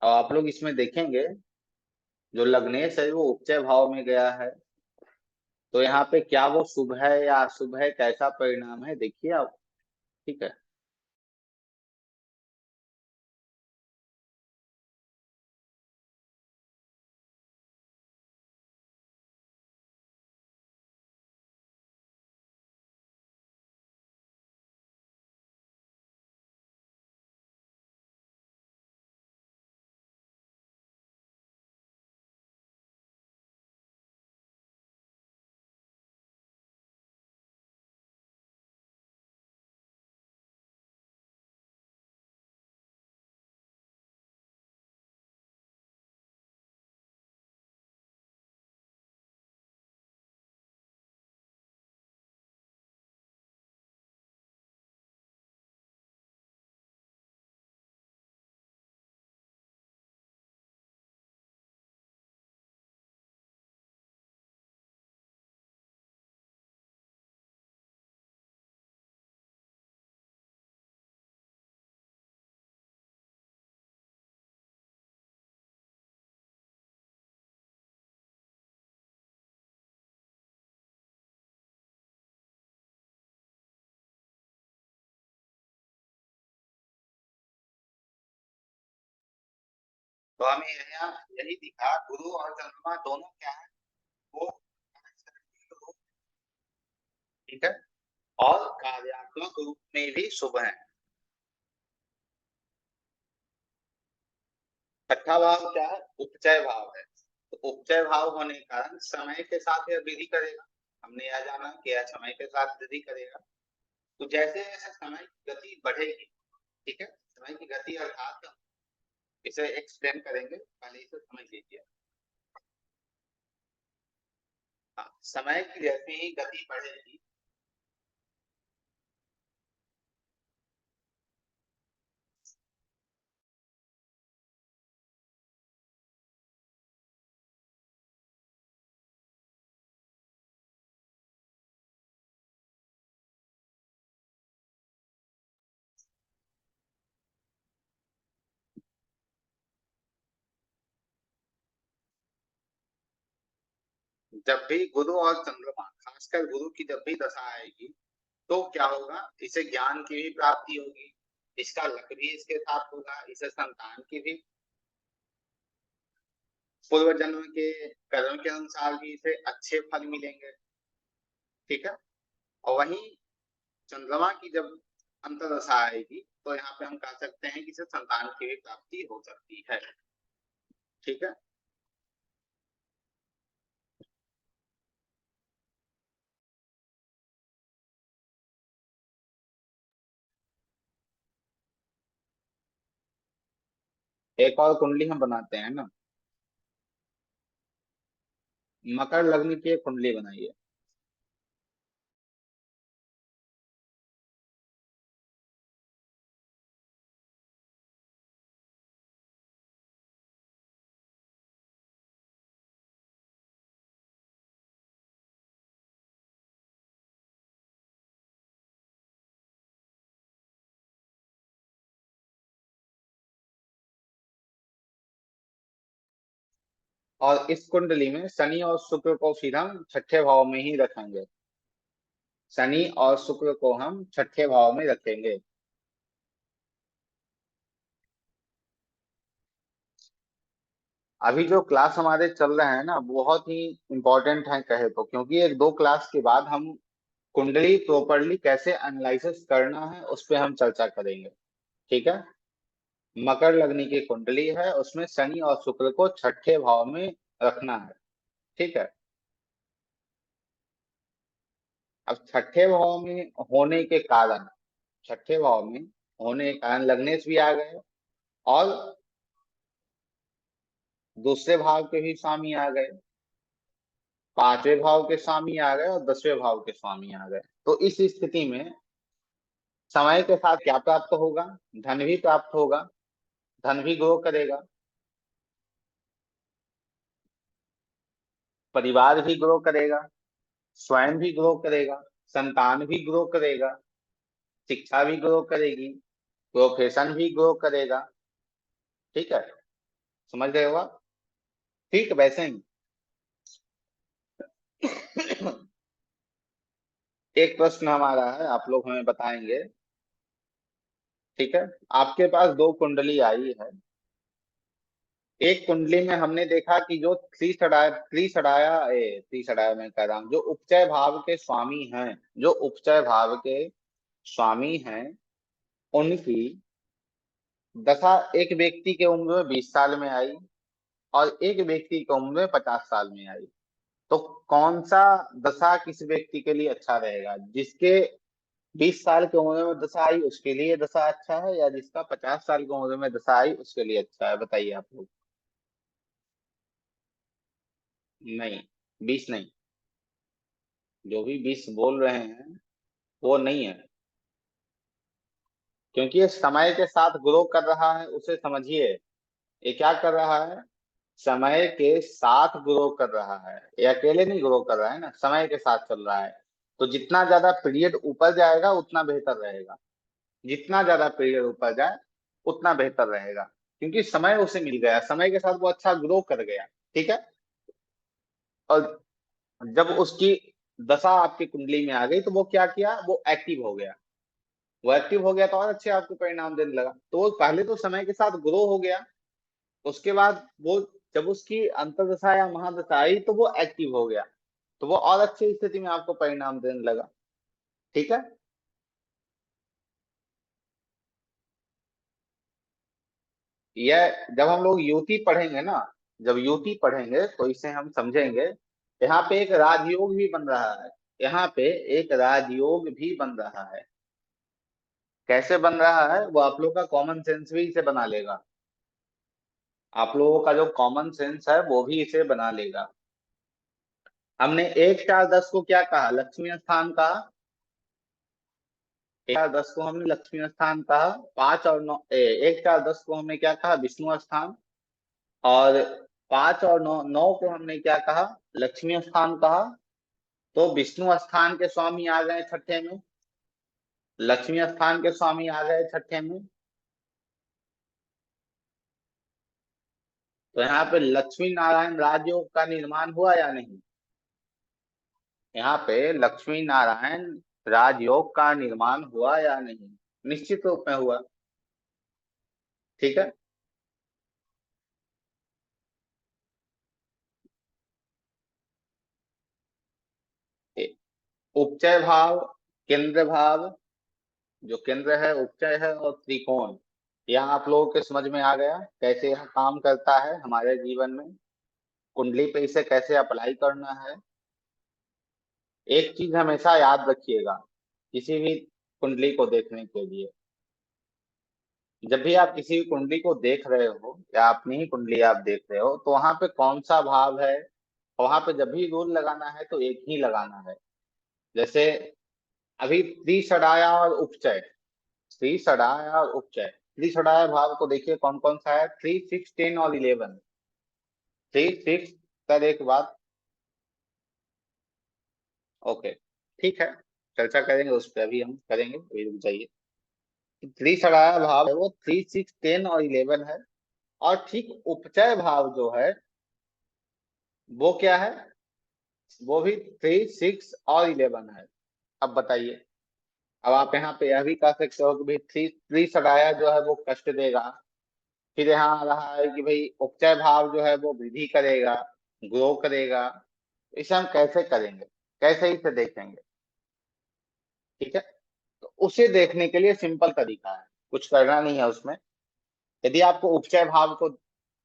और आप लोग इसमें देखेंगे जो लग्नेश है वो उपचय भाव में गया है, तो यहाँ पे क्या वो शुभ है या अशुभ है, कैसा परिणाम है देखिए आप। ठीक है। तो हमें यहाँ यही दिखा, गुरु और चंद्रमा दोनों क्या है, वो ठीक है, और कार्यात्मक रूप में भी शुभ है। छठा भाव क्या है, उपचय भाव है। तो उपचय भाव होने के कारण समय के साथ यह वृद्धि करेगा। हमने यह जाना कि यह समय के साथ वृद्धि करेगा। तो जैसे जैसे समय की गति बढ़ेगी, ठीक है, समय की गति अर्थात इसे एक्सप्लेन करेंगे, पहले इसे समझ लीजिए। हाँ, समय की जैसे ही गति बढ़ेगी, जब भी गुरु और चंद्रमा, खासकर गुरु की जब भी दशा आएगी, तो क्या होगा, इसे ज्ञान की भी प्राप्ति होगी, इसका लक भी इसके साथ होगा, इसे संतान की भी, पूर्व जन्म के कर्म के अनुसार भी इसे अच्छे फल मिलेंगे। ठीक है। और वहीं चंद्रमा की जब अंतर्दशा आएगी, तो यहाँ पे हम कह सकते हैं कि इसे संतान की भी प्राप्ति हो सकती है। ठीक है। एक और कुंडली हम बनाते हैं ना, मकर लग्न की एक कुंडली बनाइए। और इस कुंडली में शनि और शुक्र को फिर हम छठे भाव में ही रखेंगे। शनि और शुक्र को हम छठे भाव में रखेंगे। अभी जो क्लास हमारे चल रहे हैं ना, बहुत ही इंपॉर्टेंट है कहे तो, क्योंकि एक दो क्लास के बाद हम कुंडली प्रॉपरली कैसे एनालिसिस करना है उस पे हम चर्चा करेंगे। ठीक है। मकर लग्न की कुंडली है, उसमें शनि और शुक्र को छठे भाव में रखना है। ठीक है। अब छठे भाव में होने के कारण, छठे भाव में होने के कारण लग्नेश भी आ गए, और दूसरे भाव के भी स्वामी आ गए, पांचवें भाव के स्वामी आ गए, और 10वें भाव के स्वामी आ गए। तो इस स्थिति में समय के साथ क्या प्राप्त होगा? धन भी प्राप्त होगा, धन भी ग्रो करेगा, परिवार भी ग्रो करेगा, स्वयं भी ग्रो करेगा, संतान भी ग्रो करेगा, शिक्षा भी ग्रो करेगी, प्रोफेशन भी ग्रो करेगा। ठीक है, समझ रहे हो आप? ठीक वैसे ही एक प्रश्न हमारा है, आप लोग हमें बताएंगे। ठीक है, आपके पास दो कुंडली आई है। एक कुंडली में हमने देखा कि जो त्रिसड़ाया मैं कह रहा हूँ, जो उपचय भाव के स्वामी हैं, जो उपचय भाव के स्वामी हैं, उनकी दशा एक व्यक्ति के उम्र में 20 साल में आई, और एक व्यक्ति की उम्र में 50 साल में आई। तो कौन सा दशा किस व्यक्ति के लिए अच्छा रहेगा? जिसके 20 साल की उम्र में दशा आई उसके लिए दशा अच्छा है, या जिसका 50 साल की उम्र में दशा आई उसके लिए अच्छा है? बताइए आप लोग। नहीं, 20 नहीं। जो भी 20 बोल रहे हैं वो नहीं है, क्योंकि ये समय के साथ ग्रो कर रहा है, उसे समझिए। ये क्या कर रहा है? समय के साथ ग्रो कर रहा है, ये अकेले नहीं ग्रो कर रहा है ना, समय के साथ चल रहा है। तो जितना ज्यादा पीरियड ऊपर जाएगा उतना बेहतर रहेगा, जितना ज्यादा पीरियड ऊपर जाए उतना बेहतर रहेगा, क्योंकि समय उसे मिल गया, समय के साथ वो अच्छा ग्रो कर गया। ठीक है। और जब उसकी दशा आपकी कुंडली में आ गई तो वो क्या किया? वो एक्टिव हो गया। वो एक्टिव हो गया तो और अच्छे आपको परिणाम देने लगा। तो वो पहले तो समय के साथ ग्रो हो गया, उसके बाद वो जब उसकी अंतर्दशा या महादशा आई तो वो एक्टिव हो गया, तो वो और अच्छी स्थिति में आपको परिणाम देने लगा। ठीक है। यह जब हम लोग युति पढ़ेंगे ना, जब युति पढ़ेंगे तो इसे हम समझेंगे। यहाँ पे एक राजयोग भी बन रहा है, यहाँ पे एक राजयोग भी बन रहा है। कैसे बन रहा है वो आप लोग का कॉमन सेंस भी इसे बना लेगा, आप लोगों का जो कॉमन सेंस है वो भी इसे बना लेगा। हमने 1 4 10 को क्या कहा? लक्ष्मी स्थान कहा। 1 4 10 को हमने लक्ष्मी स्थान कहा। 5 और 9, 1 4 10 को हमने क्या कहा? विष्णु स्थान। और 5 और 9 को हमने क्या कहा? लक्ष्मी स्थान कहा। तो विष्णु स्थान के स्वामी आ गए छठे में, लक्ष्मी स्थान के स्वामी आ गए छठे में। तो यहाँ पे लक्ष्मी नारायण राजयोग का निर्माण हुआ या नहीं? यहाँ पे लक्ष्मी नारायण राजयोग का निर्माण हुआ या नहीं? निश्चित रूप में हुआ। ठीक है। उपचय भाव, केंद्र भाव, जो केंद्र है उपचय है, और त्रिकोण, यह आप लोगों के समझ में आ गया कैसे यह काम करता है हमारे जीवन में, कुंडली पे इसे कैसे अप्लाई करना है। एक चीज हमेशा याद रखिएगा, किसी भी कुंडली को देखने के लिए, जब भी आप किसी भी कुंडली को देख रहे हो या अपनी ही कुंडली आप देख रहे हो, तो वहां पे कौन सा भाव है, वहां पे जब भी रूल लगाना है तो एक ही लगाना है। जैसे अभी त्रिसड़ाया और उपचय, त्रिसड़ाया और उपचय, त्रिसड़ाया भाव को देखिए कौन कौन सा है? 3 6 10 और 11। 3 6, सर एक बात, ओके, ठीक है, चर्चा करेंगे उस पर, अभी हम करेंगे, अभी रुक जाइए। त्रिसड़ाया भाव है वो 3 6 10 और 11 है। और ठीक उपचय भाव जो है वो क्या है? वो भी 3 6 और 11 है। अब बताइए। अब आप यहाँ पे यह भी कह सकते हो कि भाई त्रिसड़ाया जो है वो कष्ट देगा। फिर यहाँ आ रहा है कि भाई उपचय भाव जो है वो वृद्धि करेगा, ग्रो करेगा। इसे हम कैसे करेंगे, कैसे इसे देखेंगे? ठीक है। तो उसे देखने के लिए सिंपल तरीका है, कुछ करना नहीं है उसमें। यदि आपको उपचय भाव को,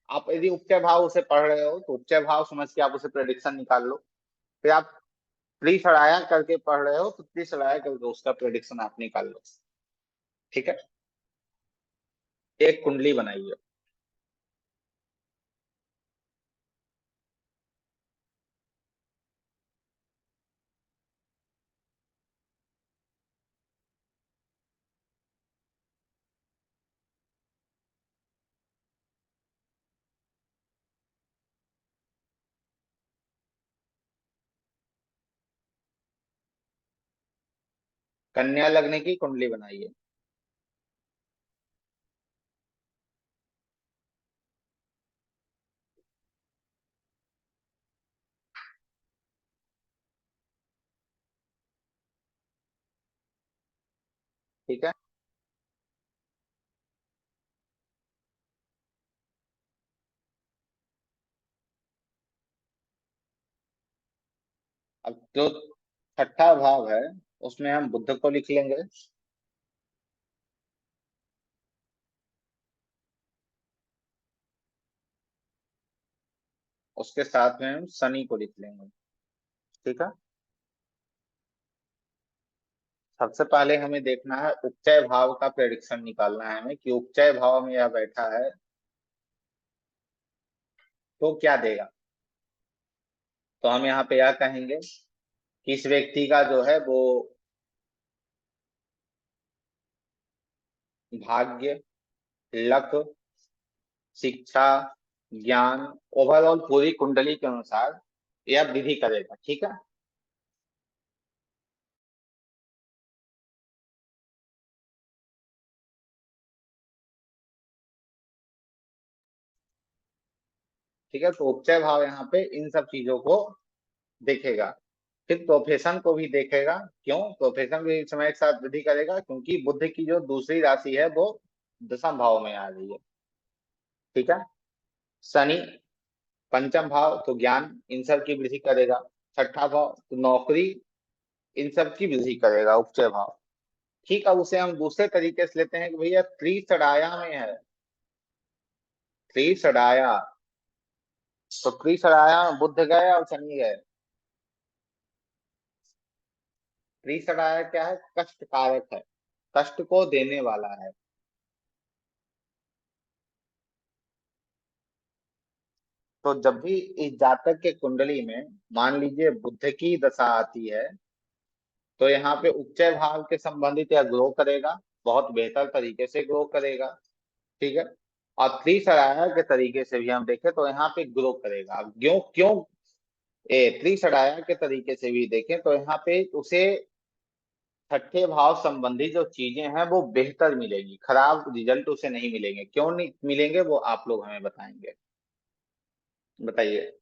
आप यदि उपचय भाव उसे पढ़ रहे हो तो उपचय भाव समझ के आप उसे प्रेडिक्शन निकाल लो। फिर आप त्रिसराया करके पढ़ रहे हो तो त्रिसराया करके उसका प्रेडिक्शन आप निकाल लो। ठीक है, एक कुंडली बनाइए। कन्या लग्न की कुंडली बनाइए। ठीक है, अब जो छठा भाव है उसमें हम बुध को लिख लेंगे। उसके साथ में हम शनि को लिख लेंगे। ठीक है, सबसे पहले हमें देखना है उपचय भाव का प्रेडिक्शन निकालना है हमें कि उपचय भाव में यह बैठा है तो क्या देगा। तो हम यहाँ पे यह कहेंगे कि इस व्यक्ति का जो है वो भाग्य, लक, शिक्षा, ज्ञान, ओवरऑल पूरी कुंडली के अनुसार यह विधि करेगा। ठीक है, ठीक है, तो उपचय भाव यहाँ पे इन सब चीजों को देखेगा। फिर प्रोफेशन को भी देखेगा। क्यों प्रोफेशन भी समय के साथ वृद्धि करेगा? क्योंकि बुध की जो दूसरी राशि है वो दशम भाव में आ रही है। ठीक है, शनि पंचम भाव तो ज्ञान इन सब की वृद्धि करेगा। छठा भाव तो नौकरी इन सब की वृद्धि करेगा उपचय भाव। ठीक है, उसे हम दूसरे तरीके से लेते हैं कि भैया त्रिसराया में है। त्रिसराया, तो त्रिसराया में बुध गए और शनि गए। त्रिसराया क्या है? कष्ट कारक है, कष्ट को देने वाला है। तो जब भी इस जातक के कुंडली में मान लीजिए बुध की दशा आती है तो यहाँ पे उपचय भाव के संबंधित यह ग्रो करेगा, बहुत बेहतर तरीके से ग्रो करेगा। ठीक है, और त्रिसराया के तरीके से भी हम देखें तो यहाँ पे ग्रो करेगा। अब क्यों क्यों त्रिसराया के तरीके से भी देखें तो यहाँ पे उसे छठे भाव संबंधी जो चीजें हैं वो बेहतर मिलेगी, खराब रिजल्ट उसे नहीं मिलेंगे। क्यों नहीं मिलेंगे वो आप लोग हमें बताएंगे, बताइए।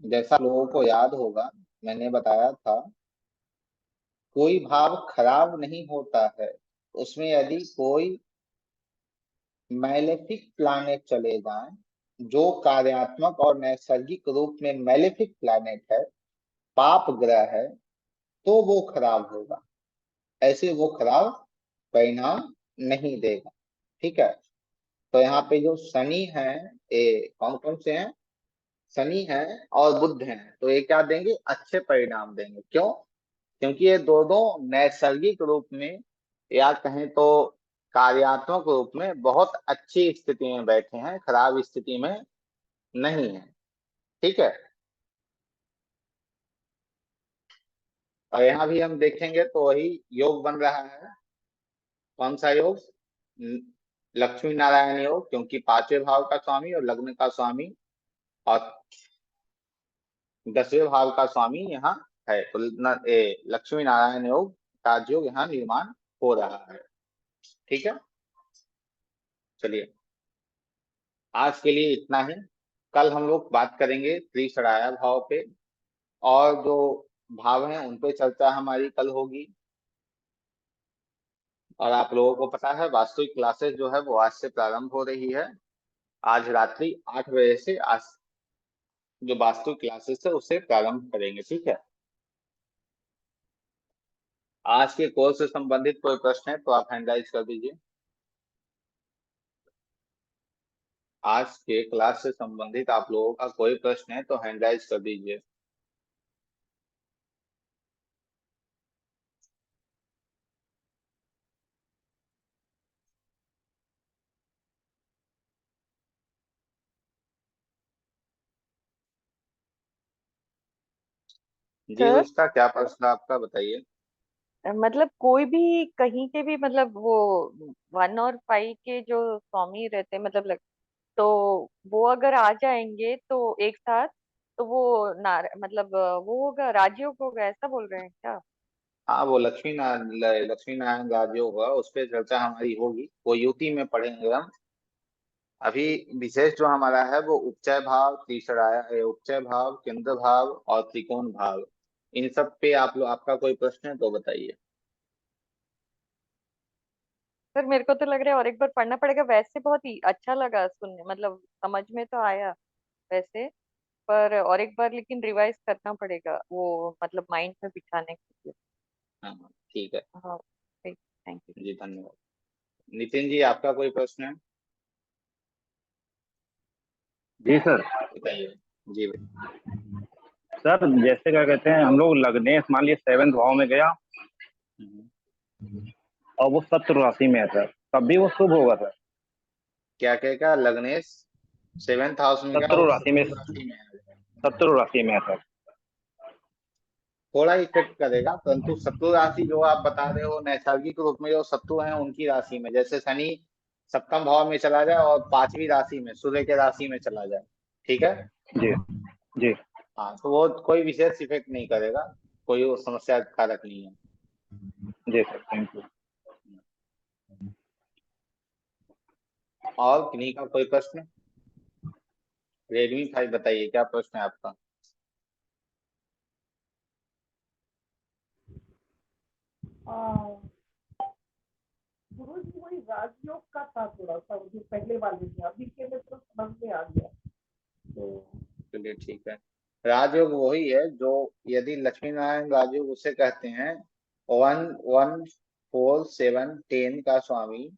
जैसा लोगों को याद होगा, मैंने बताया था कोई भाव खराब नहीं होता है। उसमें यदि कोई मैलेफिक प्लैनेट चले जाएं, जो कार्यात्मक और नैसर्गिक रूप में मैलेफिक प्लैनेट है, पाप ग्रह है, तो वो खराब होगा। ऐसे वो खराब परिणाम नहीं देगा। ठीक है, तो यहाँ पे जो शनि है, ये कौन कौन से हैं? शनि है और बुध हैं, तो ये क्या देंगे? अच्छे परिणाम देंगे। क्यों? क्योंकि ये दोनों नैसर्गिक रूप में या कहें तो कार्यात्मक रूप में बहुत अच्छी स्थिति में बैठे हैं, खराब स्थिति में नहीं है। ठीक है, और यहाँ भी हम देखेंगे तो वही योग बन रहा है। कौन सा योग? ल- लक्ष्मी नारायण योग, क्योंकि पांचवें भाव का स्वामी और लग्न का स्वामी और 10वें भाव का स्वामी यहाँ है, तो लक्ष्मी नारायण योग, राजयोग यहाँ निर्माण हो रहा है। ठीक है, चलिए आज के लिए इतना ही। कल हम लोग बात करेंगे त्रिसराया भाव पे, और जो भाव हैं उन पे चर्चा हमारी कल होगी। और आप लोगों को पता है वास्तविक क्लासेस जो है वो आज से प्रारंभ हो रही है। आज रात्रि 8 बजे से आज जो वास्तविक क्लासेस है उसे प्रारंभ करेंगे। ठीक है। आज के कोर्स से संबंधित कोई प्रश्न है तो आप हैंड राइज कर दीजिए। आज के क्लास से संबंधित आप लोगों का कोई प्रश्न है तो हैंड राइज कर दीजिए। जी सर, रुचिता, क्या प्रश्न है आपका, बताइए। मतलब कोई भी कहीं के भी, मतलब वो 1 और 5 के जो स्वामी रहते हैं, मतलब तो वो अगर आ जाएंगे तो एक साथ, तो वो मतलब वो होगा, राजयोग होगा, ऐसा बोल रहे हैं क्या? हाँ, वो लक्ष्मी नारायण राजयोग हुआ, उस पर चर्चा हमारी होगी, वो युति में पढ़ेंगे हम। अभी विशेष जो हमारा है वो उपचय भाव, उपचय भाव, केंद्र भाव और त्रिकोण भाव, इन सब पे आपका कोई प्रश्न है तो बताइए। सर मेरे को तो लग रहा है और एक बार पढ़ना पड़ेगा। वैसे बहुत ही अच्छा लगा सुनने, मतलब समझ में तो आया वैसे, पर और एक बार लेकिन रिवाइज करना पड़ेगा वो, मतलब माइंड में बिठाने के लिए। हाँ हाँ, ठीक है। हाँ, ठीक, थैंक यू। जी धन्यवाद। नितिन जी, आपका कोई प्रश्न है? जी सर। बताइए। जी भाई। सर जैसे क्या कहते हैं, हम लोग लग्नेश मान लीजिए 7th भाव में गया हम्म। और वो शत्रु राशि में है सर, तब भी वो शुभ होगा सर? क्या कहेगा लग्नेश? 7th हाउस में गया शत्रु और राशि में, शत्रु राशि में है। शत्रु राशि में है सर। थोड़ा इफेक्ट करेगा, परंतु शत्रु राशि जो आप बता रहे हो नैसर्गिक रूप में जो शत्रु हैं उनकी राशि में, जैसे शनि सप्तम भाव में चला जाए और 5वीं राशि में सूर्य के राशि में चला जाए, ठीक है। जी जी। हाँ, तो वो कोई विशेष इफेक्ट नहीं करेगा, कोई वो समस्या कारक नहीं है। जी सर, थैंक यू। और किन्हीं का कोई प्रश्न? Redmi 5 बताइए, क्या प्रश्न है आपका? गुरु जी वही राजयोग का था, थोड़ा सा जो पहले वाले थे, अभी के में तो समझ में आ गया। तो चलिए ठीक है। राजयोग वही है जो, यदि लक्ष्मी नारायण राजयोग उसे कहते हैं, 1, 1, 4, 7, 10 का स्वामी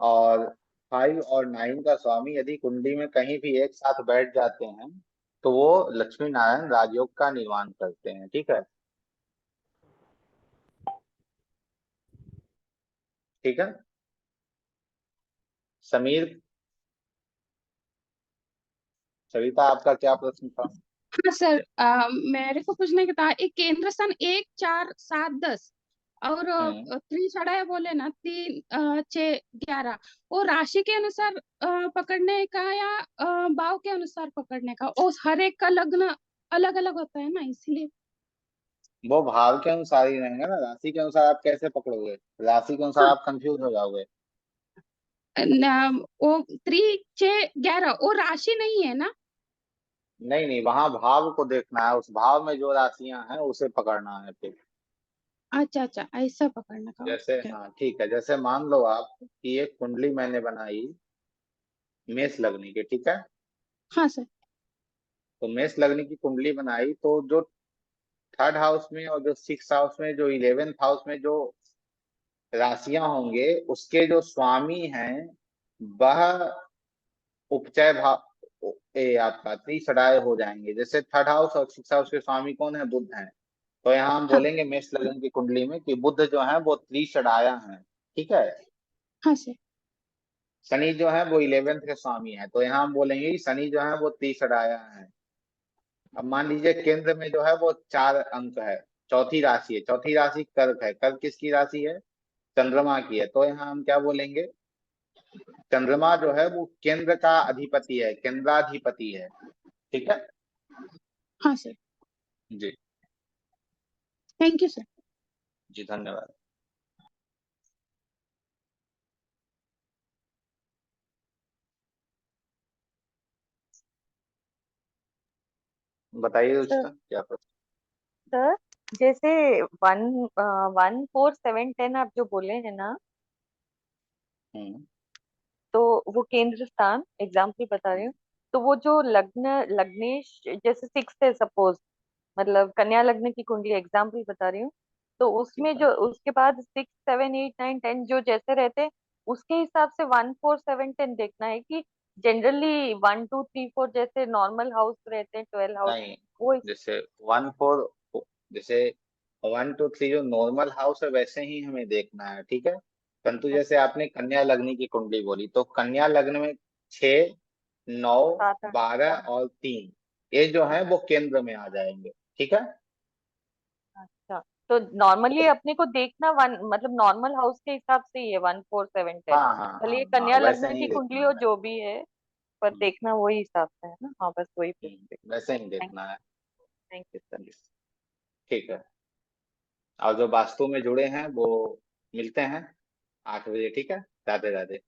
और 5 और 9 का स्वामी यदि कुंडली में कहीं भी एक साथ बैठ जाते हैं तो वो लक्ष्मी नारायण राजयोग का निर्माण करते हैं, ठीक है। ठीक है। समीर, सविता, आपका क्या प्रश्न था? हाँ सर, मेरे को पूछने का था, एक केंद्र स्थान 1, 4, 7, 10 और हम्म। त्रिछटाया बोले ना, 3, 6, 11, वो राशि के अनुसार पकड़ने का या भाव के अनुसार पकड़ने का? और हर एक का लग्न अलग अलग होता है ना, इसलिए। वो भाव के अनुसार ही रहेंगे ना, राशि के अनुसार आप कैसे पकड़ोगे? राशि के अनुसार हाँ, आप कंफ्यूज हो जाओगे। वो 3, 6, 11 वो राशि नहीं है ना? नहीं नहीं, वहां भाव को देखना है, उस भाव में जो राशियां हैं उसे पकड़ना है फिर। अच्छा अच्छा, ऐसा पकड़ने का, जैसे ओके। हाँ ठीक है, जैसे मान लो आप कि एक कुंडली मैंने बनाई मेष लग्न की, ठीक है। हाँ सर। तो मेष लग्न की कुंडली बनाई तो जो 3rd हाउस में और जो 6th हाउस में, जो 11th हाउस में जो राशियां होंगे उसके जो स्वामी हैं वह उपचय भाव आपका त्रिसराय हो जाएंगे। जैसे 3rd हाउस और 6th हाउस के स्वामी कौन है? बुध हैं। तो यहाँ हम हाँ बोलेंगे मेष लग्न की कुंडली में कि बुध जो है वो त्रिसराया है, ठीक है। हाँ सर। शनि जो है वो 11th के स्वामी है, तो यहाँ हम बोलेंगे कि शनि जो है वो तीसराया है। अब मान लीजिए केंद्र में जो है वो 4 अंक है, चौथी राशि है, चौथी राशि कर्क है। कर्क किसकी राशि है? चंद्रमा की है। तो यहाँ हम क्या बोलेंगे? चंद्रमा जो है वो केंद्र का अधिपति है, केंद्राधिपति है, ठीक है। हाँ सर, जी। Thank you sir. जी धन्यवाद। बताइए सर, रुचिता, क्या प्रश्न? सर जैसे 1, 1, 4, 7, 10 आप जो बोले हैं ना, हम्म। तो वो केंद्र स्थान एग्जाम्पल बता रही हूँ। तो वो जो लग्नेश जैसे 6 है सपोज, मतलब कन्या लग्न की कुंडली एग्जाम्पल बता रही हूँ। तो उसमें ठीक है। जो उसके बाद 6, 7, 8, 9, 10 जो जैसे रहते हैं उसके हिसाब से 1, 4, 7, 10 देखना है कि जनरली 1, 2, 3, 4 जैसे नॉर्मल हाउस रहते हैं 12 हाउस नहीं, वो जैसे 1, 4, जैसे 1, 2, 3 जो नॉर्मल हाउस है वैसे ही हमें देखना है, ठीक है। परंतु जैसे आपने कन्या लग्न की कुंडली बोली, तो कन्या लग्न में 6, 9, 7, 8 12 और 3 ये जो है वो केंद्र में आ जाएंगे, ठीक है। अच्छा, तो नॉर्मली अपने को देखना वन मतलब नॉर्मल हाउस के हिसाब से ही है 1, 4, 7, 10 हाँ हाँ भले हाँ ये हाँ, कन्या वैसे लग्न की ही कुंडली देखना हो है। जो भी है पर देखना वही हिसाब से है ना। हाँ बस वही पूछ वैसे ही थैंक देखना है। Thank you sir. ठीक है। और जो वास्तु में जुड़े हैं वो मिलते हैं 8 बजे, ठीक है। राधे राधे।